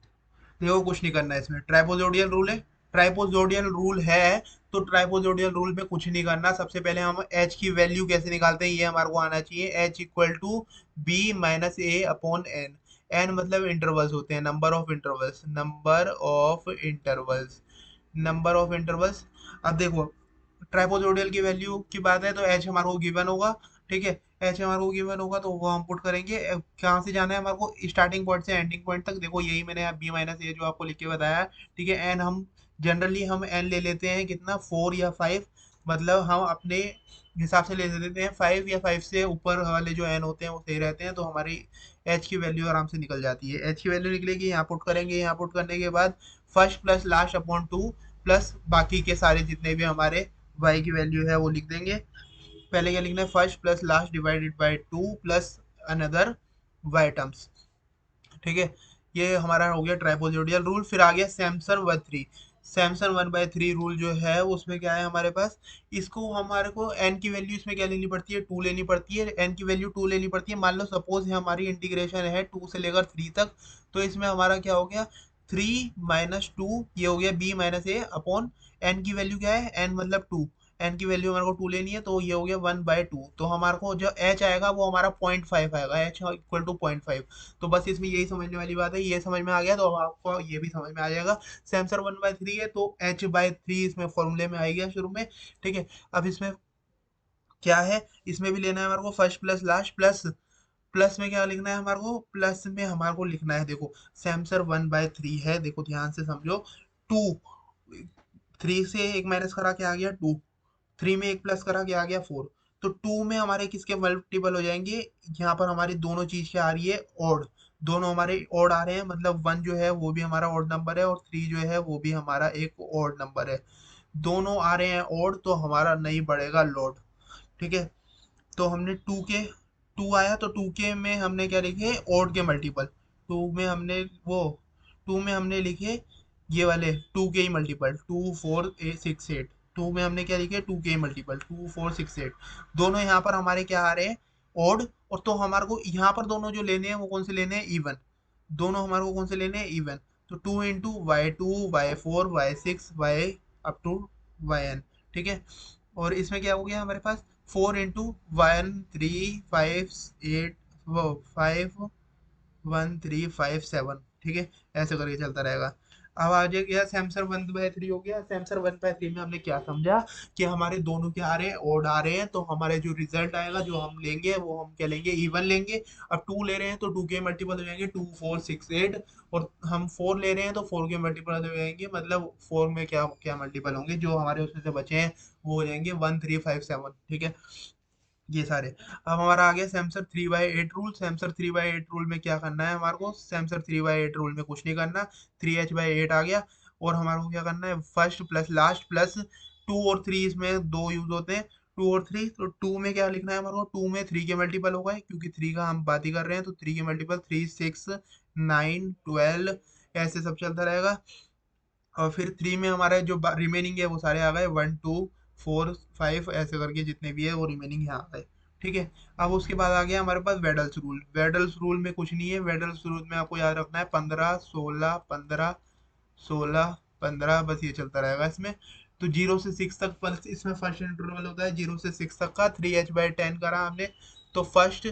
देखो कुछ नहीं करना है इसमें, ट्राइपोजोडियल रूल है, ट्राइपोजोडियल रूल है, तो ट्राइपोजोडियल रूल में कुछ नहीं करना। सबसे पहले हम h की वैल्यू कैसे निकालते हैं ये हमारे को आना चाहिए, h equal to B minus A upon N, N मतलब इंटरवल्स होते हैं, number of intervals, number of intervals, number of intervals. अब देखो ट्राइपोजोडियल की वैल्यू की बात है तो एच हमारे को गिवन होगा, ठीक है। एच हमारे को गिवन होगा तो वो हम पुट करेंगे, कहाँ से जाना है हमारे को, स्टार्टिंग पॉइंट से एंडिंग पॉइंट तक, देखो यही मैंने बी माइनस ए जो आपको लिख के बताया, ठीक है। एन हम जनरली हम एन ले लेते हैं कितना 4 या 5, मतलब हम अपने हिसाब से ले लेते हैं 5 या 5 से ऊपर वाले जो एन होते हैं वो सही रहते हैं, तो हमारी एच की वैल्यू आराम से निकल जाती है। एच की वैल्यू निकलेगी, यहाँ पुट करेंगे, यहाँ पुट करने के बाद first plus last upon 2 plus बाकी के सारे जितने भी हमारे y की वैल्यू है वो लिख देंगे। पहले क्या लिखना है, first plus last divided by 2 plus another y terms, ठीक है। ये हमारा हो गया ट्राइपोजोडियल रूल। फिर आ गया सैमसन 1/3, सैमसन 1/3 रूल जो है उसमें क्या है हमारे पास, इसको हमारे को एन की वैल्यू इसमें क्या लेनी पड़ती है 2 लेनी पड़ती है, एन की वैल्यू 2 लेनी पड़ती है। मान लो सपोज हमारी इंटीग्रेशन है 2 से लेकर 3 तक, तो इसमें हमारा क्या हो गया 3 - 2, ये हो गया B minus A upon, N की वैल्यू क्या है, एन मतलब 2, एन की वैल्यू हमारे को 2 लेनी है, तो ये हो गया 1/2, तो हमारे को जो एच आएगा वो हमारा 0.5 आएगा, एच इक्वल टू 0.5। तो बस इसमें यही समझने वाली बात है, ये समझ में आ गया तो अब आपको ये भी समझ में आ जाएगा। सैमसर 1/3 है तो h/3 इसमें फॉर्मूले में आ गया शुरू में, ठीक है। अब इसमें क्या है, इसमें भी लेना है हमारे को first plus last plus, plus में क्या लिखना है हमारे को, प्लस में हमारे को लिखना है, देखो सैमसर 1/3 है, देखो ध्यान से समझो, 2, 3 से एक माइनस करा के आ गया 2, 3 में एक प्लस करा के आ गया 4, तो 2 में हमारे किसके मल्टीपल हो जाएंगे, यहाँ पर हमारी दोनों चीज क्या आ रही है ओड, दोनों हमारे ओड आ रहे हैं, मतलब 1 जो है वो भी हमारा ओड नंबर है और 3 जो है वो भी हमारा एक ओड नंबर है, दोनों आ रहे हैं ओड, तो हमारा नहीं बढ़ेगा लोड, ठीक है। तो हमने 2 के, 2 आया तो 2 के में हमने क्या लिखे ओड के मल्टीपल, 2 में हमने वो 2 में हमने लिखे ये वाले 2 के ही मल्टीपल, 2 4 6 8, 2 में हमने क्या लिखे 2 के ही मल्टीपल 2 4 6 8, दोनों यहाँ पर हमारे क्या आ रहे हैं ओड, और तो हमारे को यहाँ पर दोनों जो लेने हैं वो कौन से लेने हैं इवन, दोनों हमारे को कौन से लेने हैं इवन, तो 2 × y2 y4 y6 y up to yn, ठीक है। और इसमें क्या हो गया हमारे पास 4 × 1 3 5 8 वो 5 1357, ठीक है, ऐसे करके चलता रहेगा। अब आ जाएगा सैमसंग 1/3 हो गया। सैमसंग 1/3 में हमने क्या समझा कि हमारे दोनों क्या आ रहे हैं, ओड आ रहे हैं, तो हमारे जो रिजल्ट आएगा जो हम लेंगे वो हम क्या लेंगे, इवन लेंगे। अब टू ले रहे हैं तो टू के मल्टीपल हो जाएंगे, 2 4 6 8, और हम फोर ले रहे हैं तो फोर के मल्टीपल हो जाएंगे, मतलब फोर में क्या क्या मल्टीपल होंगे जो हमारे उसमें से बचे हैं, वो हो जाएंगे 1357, ठीक है, ये सारे। अब हमारा आ गया सैमसंग 3/8 रूल। सैमसंग 3/8 रूल में क्या करना है हमारे को, सैमसंग 3/8 रूल में कुछ नहीं करना, 3h/8 आ गया। और हमारे को क्या करना है, first plus last plus two और थ्री, इसमें दो यूज होते हैं, टू और थ्री। तो टू में क्या लिखना है हमारे को, टू में थ्री के मल्टीपल होगा, क्योंकि थ्री का हम बात ही कर रहे हैं, तो थ्री के मल्टीपल 3 6 9 12, ऐसे सब चलता रहेगा। और फिर थ्री में हमारे जो रिमेनिंग है वो सारे आ गए, 1 2 4 5, ऐसे करके जितने भी है वो रिमेनिंग यहाँ आ गए, ठीक है। अब उसके बाद आ गया हमारे पास वेडल्स रूल। वेडल्स रूल में कुछ नहीं है, वेडल्स रूल में आपको याद रखना है 15 16 15 16 15, बस ये चलता रहेगा इसमें। तो 0 से 6 तक, पर इसमें फर्स्ट इंटरवल होता है 0 से 6 तक का, 3h/10 करा हमने। तो फर्स्ट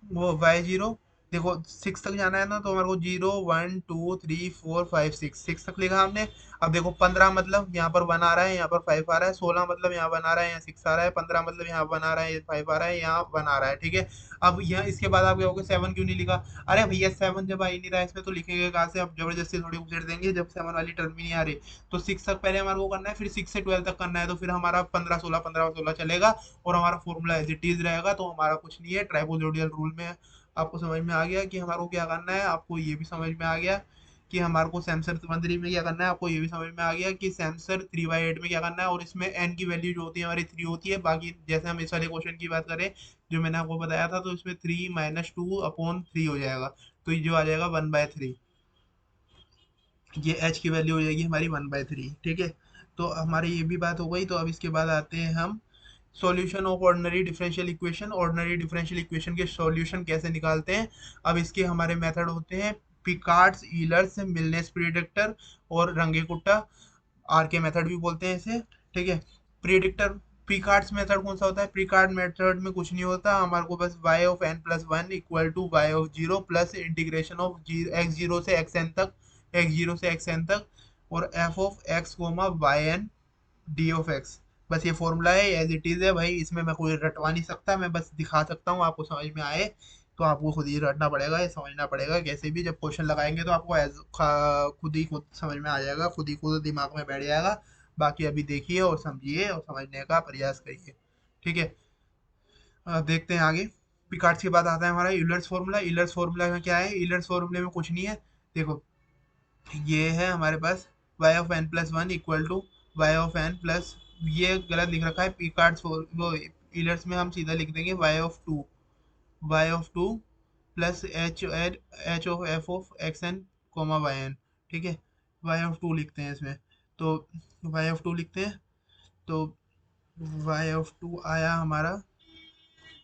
वो y0, देखो 6 तक जाना है ना, तो हमारे को 0 1 2 3 4 5 6, 6 तक लिखा हमने। अब देखो 15 मतलब यहाँ पर 1 आ रहा है, यहाँ पर 5 आ रहा है, 16 मतलब यहाँ 1 आ रहा है, यहाँ 6 आ रहा है, 15 मतलब यहाँ 1 आ रहा है, 5 आ रहा है, यहाँ 1 आ रहा है, ठीक है। अब यहाँ इसके बाद आप कहोगे 7 क्यों नहीं लिखा। अरे भैया 7 जब आ ही नहीं रहा है इसमें तो लिखेंगे कहाँ से, अब जबरदस्ती थोड़ी उछेड़ देंगे जब 7 वाली टर्म ही नहीं आ रही। तो 6 तक पहले हमारे को करना है, फिर 6 से 12 तक करना है, तो फिर हमारा 15 16 चलेगा, और हमारा फॉर्मूला एज इट इज रहेगा, तो हमारा कुछ नहीं है। ट्राइपोजोडियल रूल में आपको समझ में आ गया कि हमारे को क्या करना है, आपको ये भी समझ में आ गया कि हमारे को सैमसंग 13 में क्या करना है, आपको ये भी समझ में आ गया कि सैमसंग 3/8 में क्या करना है। और इसमें एन की वैल्यू जो होती है हमारी 3 होती है, बाकी जैसे हम इस वाले क्वेश्चन की बात करें जो मैंने आपको बताया था, तो इसमें 3 - 2/3 हो जाएगा, तो ये जो आ जाएगा 1/3, ये एच की वैल्यू हो जाएगी हमारी 1/3, ठीक है। तो हमारी ये भी बात हो गई। तो अब इसके बाद आते हैं हम solution of ordinary differential equation. Ordinary differential equation के सॉल्यूशन कैसे निकालते हैं। अब इसके हमारे मेथड होते हैं पिकार्ड्स, ईलर्स, मिलनेस प्रिडिक्टर और रंगे कुट्टा, आर के मेथड भी बोलते हैं इसे, ठीक है। प्रिडिक्टर, प्रीकार्ड्स मेथड कौन सा होता है, प्रीकार्ड मेथड में कुछ नहीं होता, हमारे को बस y(n+1) equal to y(0) plus integration of x0 से xn तक, x0 से xn तक, और f(x, yn d)(x), बस ये फॉर्मूला है, एज इट इज है भाई, इसमें मैं कोई रटवा नहीं सकता, मैं बस दिखा सकता हूँ, आपको समझ में आए तो आपको खुद ही रटना पड़ेगा, ये समझना पड़ेगा, कैसे भी जब क्वेश्चन लगाएंगे तो आपको खुद समझ में आ जाएगा, खुद ही खुद दिमाग में बैठ जाएगा। बाकी अभी देखिए और समझिए और समझने का प्रयास करिए, ठीक है। अब देखते हैं आगे। पिकार्ड्स के बाद आता है हमारा यूलर्स फॉर्मूला। यूलर्स फॉर्मूला में क्या है, यूलर्स फॉर्मूले में कुछ नहीं है, देखो ये है हमारे पास y(n+1) equal to y(n plus), ये गलत लिख रखा है पिकार्ड्स वो यूलर्स में, हम सीधा लिख देंगे y(2) प्लस h(f(x(n), ठीक है, y(2) लिखते हैं इसमें, तो y(2) लिखते हैं, तो y(2) आया हमारा,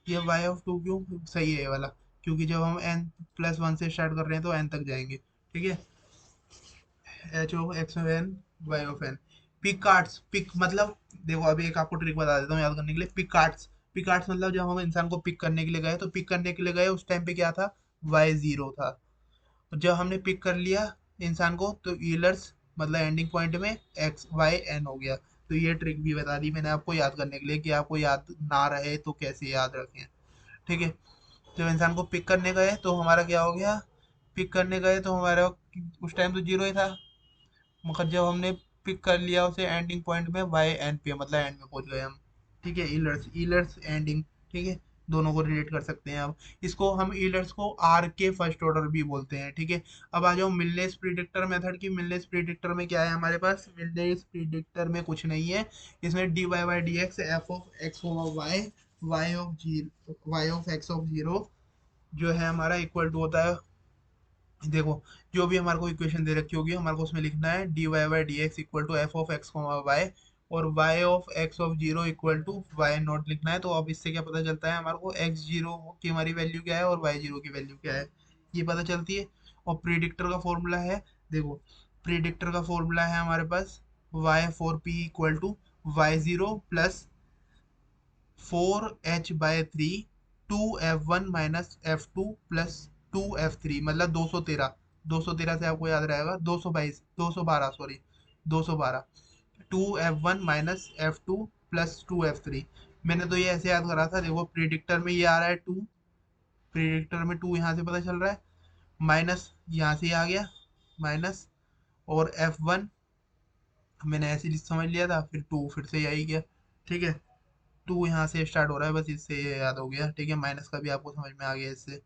ये y(2) क्यों सही है ये वाला, क्योंकि जब हम n+1 से स्टार्ट कर रहे हैं तो n तक जाएंगे, ठीक है। h(x(n), y(n), pick cards, pick मतलब, देखो अभी एक आपको ट्रिक बता देता हूँ याद करने के लिए। पिक कार्ड्स, पिक कार्ड्स मतलब जब हम इंसान को पिक करने के लिए गए, तो पिक करने के लिए गए उस टाइम पे क्या था, y0 था। और जब हमने पिक कर लिया इंसान को, तो ईलर्स मतलब एंडिंग पॉइंट में x y n हो गया। तो ये ट्रिक भी बता दी मैंने आपको याद करने के लिए, कि आपको याद ना रहे तो कैसे याद रखें, ठीक है। जब इंसान को पिक करने गए तो हमारा क्या हो गया, पिक करने गए तो हमारा उस टाइम तो जीरो ही था, मगर जब हमने पिक कर लिया उसे एंडिंग पॉइंट में वाई एंड पे, मतलब एंड में पहुंच गए हम, ठीक है। ईलर्स, ईलर्स एंडिंग, ठीक है, दोनों को रिलेट कर सकते हैं। अब इसको हम ईलर्स को आर के फर्स्ट ऑर्डर भी बोलते हैं, ठीक है। अब आ जाओ मिलनेस प्रिडिक्टर मेथड की। मिलनेस प्रिडिक्टर में क्या है हमारे पास, मिलनेस प्रिडिक्टर में कुछ नहीं है, इसमें dy/dx f(x, y) y(x)(0) जो है हमारा इक्वल टू होता है, देखो जो भी हमारे को इक्वेशन दे रखी होगी हमारे को उसमें लिखना है dy/dx equal to f(x, y), और y(x)(0) इक्वल टू y0 लिखना है। तो अब इससे क्या पता चलता है हमारे को, x0 की हमारी वैल्यू क्या है और y0 की वैल्यू क्या है, ये पता चलती है। और प्रिडिक्टर का फॉर्मूला है, देखो प्रिडिक्टर का फॉर्मूला है हमारे पास y4p equal to y0 plus 4h/3 2f1 - f2 plus 2f3 मतलब 213। 213 से आपको याद रहेगा 222, 212 sorry, 212। 2f1 minus f2 plus 2f3। मैंने तो ये ऐसे याद करा था, देखो प्रिडिक्टर में ये आ रहा है 2, प्रिडिक्टर में 2 यहाँ से पता चल रहा है, माइनस यहाँ से आ गया माइनस, और f1 मैंने ऐसे ही समझ लिया था, फिर 2 फिर से यही गया। ठीक है, 2 यहाँ से स्टार्ट हो रहा है, बस इससे ये याद हो गया। ठीक है, माइनस का भी आपको समझ में आ गया इससे,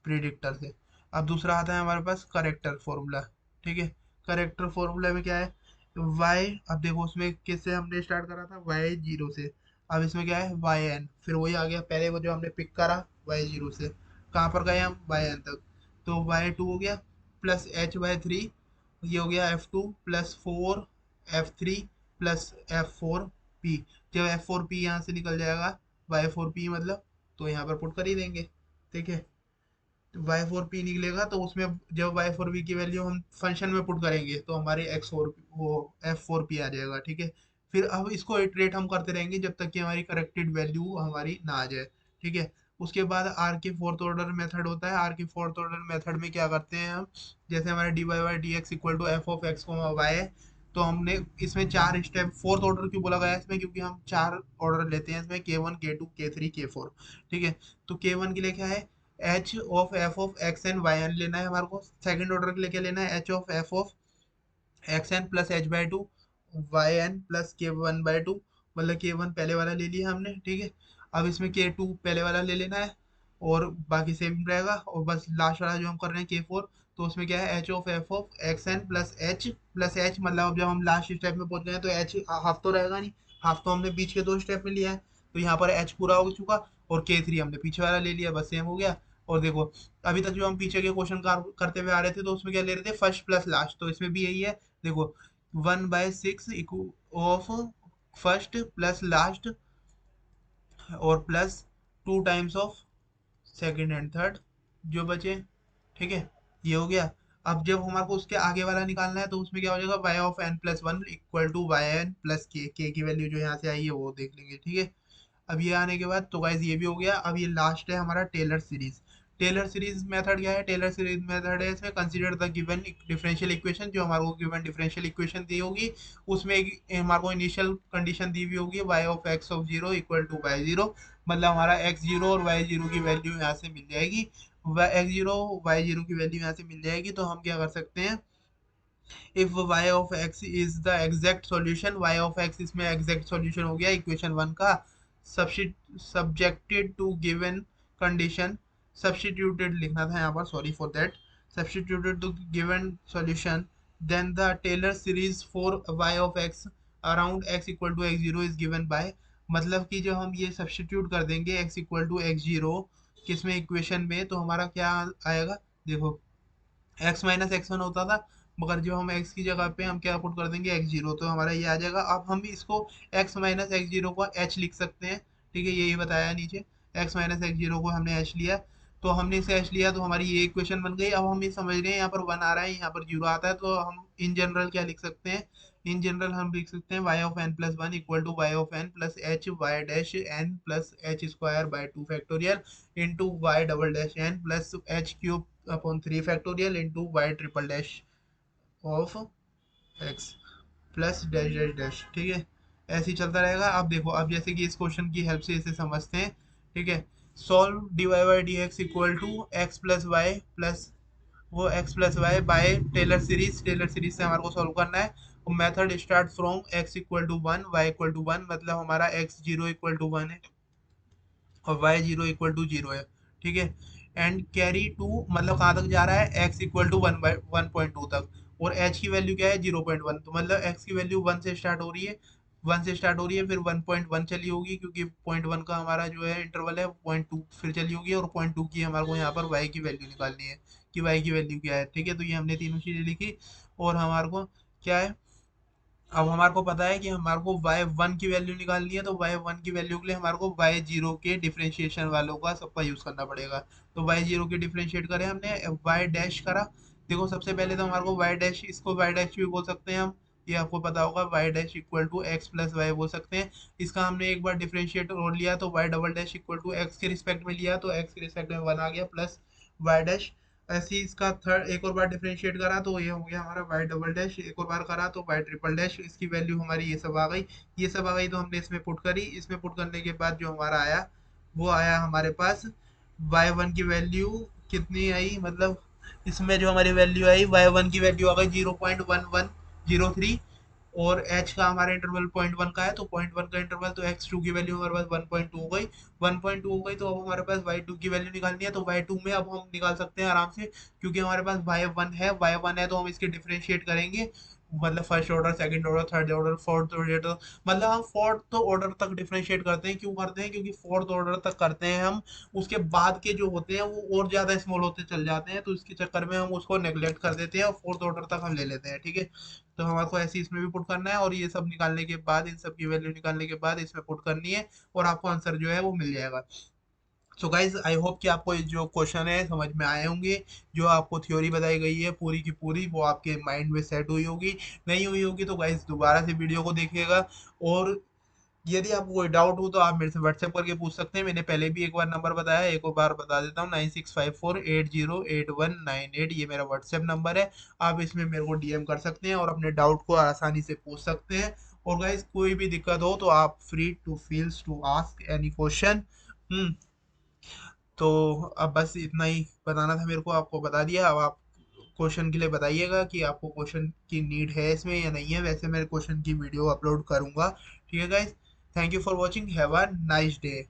प्रिडिक्टर से। अब दूसरा आता है हमारे पास करेक्टर फॉर्मूला। ठीक है, करेक्टर फॉर्मूला में क्या है, y, अब देखो उसमें किससे हमने स्टार्ट करा था, y0 से। अब इसमें क्या है yn, फिर वही आ गया पहले वो जो हमने पिक करा y0 से, कहाँ पर गए हम yn तक, तो y2 हो गया प्लस hy3, ये हो गया f2 plus 4f3 plus f4p। जब f4p यहाँ से निकल जाएगा, y4p मतलब, तो यहाँ पर पुट कर ही देंगे। ठीक है, वाई फोर पी निकलेगा तो उसमें जब वाई फोर पी की वैल्यू हम फंक्शन में पुट करेंगे तो हमारे एक्स फोर वो एफ फोर पी आ जाएगा। ठीक है, फिर अब इसको इटरेट हम करते रहेंगे जब तक कि हमारी करेक्टेड वैल्यू हमारी ना आ जाए। ठीक है, उसके बाद आर के फोर्थ ऑर्डर मेथड होता है। आर के फोर्थ ऑर्डर मेथड में क्या करते हैं हम, जैसे हमारे D Y by D x equal to F of x को वाई है, तो हमने इसमें चार स्टेप, फोर्थ ऑर्डर क्यों बोला गया है इसमें, क्योंकि हम चार ऑर्डर लेते हैं इसमें, के वन के टू के थ्री के फोर। ठीक है, तो के वन के लिए क्या है, H of F of x N Y N लेना है हमारे को। सेकंड ऑर्डर के लिए क्या लेना है, H of F of x N plus H by two Y N plus K one by two, मतलब के वन पहले वाला ले लिया हमने। ठीक है, अब इसमें के टू पहले वाला ले लेना है, और बाकी सेम रहेगा, और बस लास्ट वाला जो हम कर रहे हैं के फोर, तो उसमें क्या है H of F of x N plus H, मतलब अब जब हम लास्ट स्टेप में पहुंच गए तो एच हाफ तो रहेगा नहीं, हाफ तो हमने बीच के दो स्टेप में लिया है, तो यहाँ पर एच पूरा हो चुका, और के थ्री हमने पीछे वाला ले लिया, बस सेम हो गया। और देखो अभी तक जो हम पीछे के क्वेश्चन करते हुए आ रहे थे तो उसमें क्या ले रहे थे, फर्स्ट प्लस लास्ट, तो इसमें भी यही है। देखो 1/6 ऑफ फर्स्ट प्लस लास्ट और plus 2 times of second and third जो बचे। ठीक है, ये हो गया। अब जब हमारे को उसके आगे वाला निकालना है तो उसमें क्या हो जाएगा, Y of N plus one equal to Y N plus K की वैल्यू जो यहाँ से आई है वो देख लेंगे। ठीक है, अब ये आने के बाद तो गाइज ये भी हो गया। अब ये लास्ट है हमारा Taylor series. Taylor series method क्या है, टेलर सीरीज मेथड है इसमें consider the given differential equation, जो हमारे को गिवन डिफरेंशियल इक्वेशन दी होगी उसमें एक हमारे को इनिशियल कंडीशन दी हुई होगी, y of x of zero equal to Y zero, मतलब हमारा x जीरो और y जीरो की वैल्यू यहाँ से मिल जाएगी, x जीरो y जीरो की वैल्यू यहाँ से मिल जाएगी। तो हम क्या कर सकते हैं, if y of x is the exact solution, y of x इसमें एग्जैक्ट सॉल्यूशन हो गया इक्वेशन वन का, subjected to given condition, substituted लिखना था यहाँ पर, sorry for that, substituted to given solution, then the Taylor series for y of x around x equal to X zero is given by, मतलब कि जब हम ये सब्स्टिट्यूट कर देंगे x equal to X zero किसमें इक्वेशन में, तो हमारा क्या आएगा, देखो x माइनस एक्स वन होता था, मगर जो हम x की जगह पे हम क्या पुट कर देंगे एक्स जीरो, तो हमारा ये आ जाएगा। अब हम भी इसको x माइनस एक्स जीरो को h लिख सकते हैं। ठीक है, यही बताया नीचे, x माइनस एक्स जीरो को हमने h लिया, तो हमने इसे h लिया तो हमारी ये इक्वेशन बन गई। अब हम ये समझ रहे हैं यहाँ पर वन आ रहा है यहाँ पर जीरो आता है, तो हम इन जनरल क्या लिख सकते हैं, इन जनरल हम लिख सकते हैं y of n plus one equal to Y of n plus H Y dash n plus H square by two factorial into Y double dash n plus H cube upon three factorial into Y triple dash of x plus dash dash dash. ठीक है, ऐसे ही चलता रहेगा। अब देखो, अब जैसे कि इस क्वेश्चन की हेल्प से इसे समझते हैं। ठीक है, solve d Y by D x equal to x plus y plus वो x plus y by Taylor series, Taylor series से हमारे को सॉल्व करना है। Method start from x equal to one y equal to one, मतलब हमारा x zero equal to one है और y zero equal to zero है। ठीक है, एंड कैरी टू मतलब कहाँ तक जा रहा है, X equal to one by 1.2 तक, और एच की वैल्यू क्या है 0.1, तो मतलब एक्स की वैल्यू वन से स्टार्ट हो रही है, वन से स्टार्ट हो रही है, फिर 1.1 चली होगी क्योंकि 0.1 का हमारा जो है इंटरवल है, 0.2 फिर चली होगी, और 0.2 की हमारे को यहाँ पर वाई की वैल्यू निकालनी है कि वाई की वैल्यू क्या है। ठीक है, तो ये हमने तीनों चीजें लिखी, और हमारे को क्या है, अब हमारे को पता है कि हमारे को वाई वन की वैल्यू निकालनी है, तो वाई वन की वैल्यू के लिए हमारे को वाई जीरो के डिफरेंशिएशन वालों का सबका यूज करना पड़ेगा। तो वाई जीरो के डिफरेंशिएट करें हमने, वाई डैश करा, देखो सबसे पहले तो हमारे को वाई डैश, इसको वाई डैश भी बोल सकते हैं हम, ये आपको पता होगा, Y dash equal to x plus Y बोल सकते हैं। इसका हमने एक बार डिफरेंशिएट और लिया तो Y double dash equal to X के रिस्पेक्ट में लिया, तो एक्स के रिस्पेक्ट में वन आ गया प्लस वाई डैश, ऐसे ही इसका थर्ड एक और बार डिफरेंशिएट करा तो ये हो गया हमारा वाई डबल डैश, एक और बार करा तो वाई ट्रिपल डैश, इसकी वैल्यू हमारी ये सब आ गई। ये सब आ गई तो हमने इसमें पुट करी, इसमें पुट करने के बाद जो हमारा आया वो आया हमारे पास वाई वन की वैल्यू कितनी आई, मतलब इसमें जो हमारी वैल्यू आई वाई वन की वैल्यू आ गई 0.1103, और एच का हमारा इंटरवल 0.1 का है तो 0.1 का इंटरवल, तो एक्स टू की वैल्यू हमारे पास 1.2 हो गई। 1.2 हो गई तो अब हमारे पास वाई टू की वैल्यू निकालनी है, तो वाई टू में अब हम निकाल सकते हैं आराम से, क्योंकि हमारे पास वाई वन है, वाई वन है तो हम इसके डिफरेंशिएट करेंगे, मतलब first order, second order, third order, fourth order, मतलब हम फोर्थ ऑर्डर तक डिफरेंशिएट करते हैं। क्यों करते हैं? क्योंकि फोर्थ ऑर्डर तक करते हैं हम, उसके बाद के जो होते हैं वो और ज्यादा स्मॉल होते चल जाते हैं, तो इसके चक्कर में हम उसको नेग्लेक्ट कर देते हैं और फोर्थ ऑर्डर तक हम ले लेते हैं, ठीक है। तो हमारे को ऐसे इसमें भी पुट करना है, और ये सब निकालने के बाद, इन सब की वैल्यू निकालने के बाद इसमें पुट करनी है, और आपको आंसर जो है वो मिल जाएगा। सो गाइज आई होप कि आपको ये जो क्वेश्चन है समझ में आए होंगे। जो आपको थ्योरी बताई गई है पूरी की पूरी वो आपके माइंड में सेट हुई होगी। नहीं हुई होगी तो गाइज दोबारा से वीडियो को देखिएगा, और यदि आपको कोई डाउट हो तो आप मेरे से व्हाट्सएप करके पूछ सकते हैं। मैंने पहले भी एक बार नंबर बताया, एक और बार बता देता हूँ, 9654808198, ये मेरा व्हाट्सएप नंबर है। आप इसमें मेरे को डीएम कर सकते हैं और अपने डाउट को आसानी से पूछ सकते हैं। और गाइज कोई भी दिक्कत हो तो आप free to feels to ask any question. Hmm. तो अब बस इतना ही बताना था मेरे को, आपको बता दिया। अब आप क्वेश्चन के लिए बताइएगा कि आपको क्वेश्चन की नीड है इसमें या नहीं है, वैसे मैं क्वेश्चन की वीडियो अपलोड करूंगा। ठीक है guys, thank you for watching, have a nice day.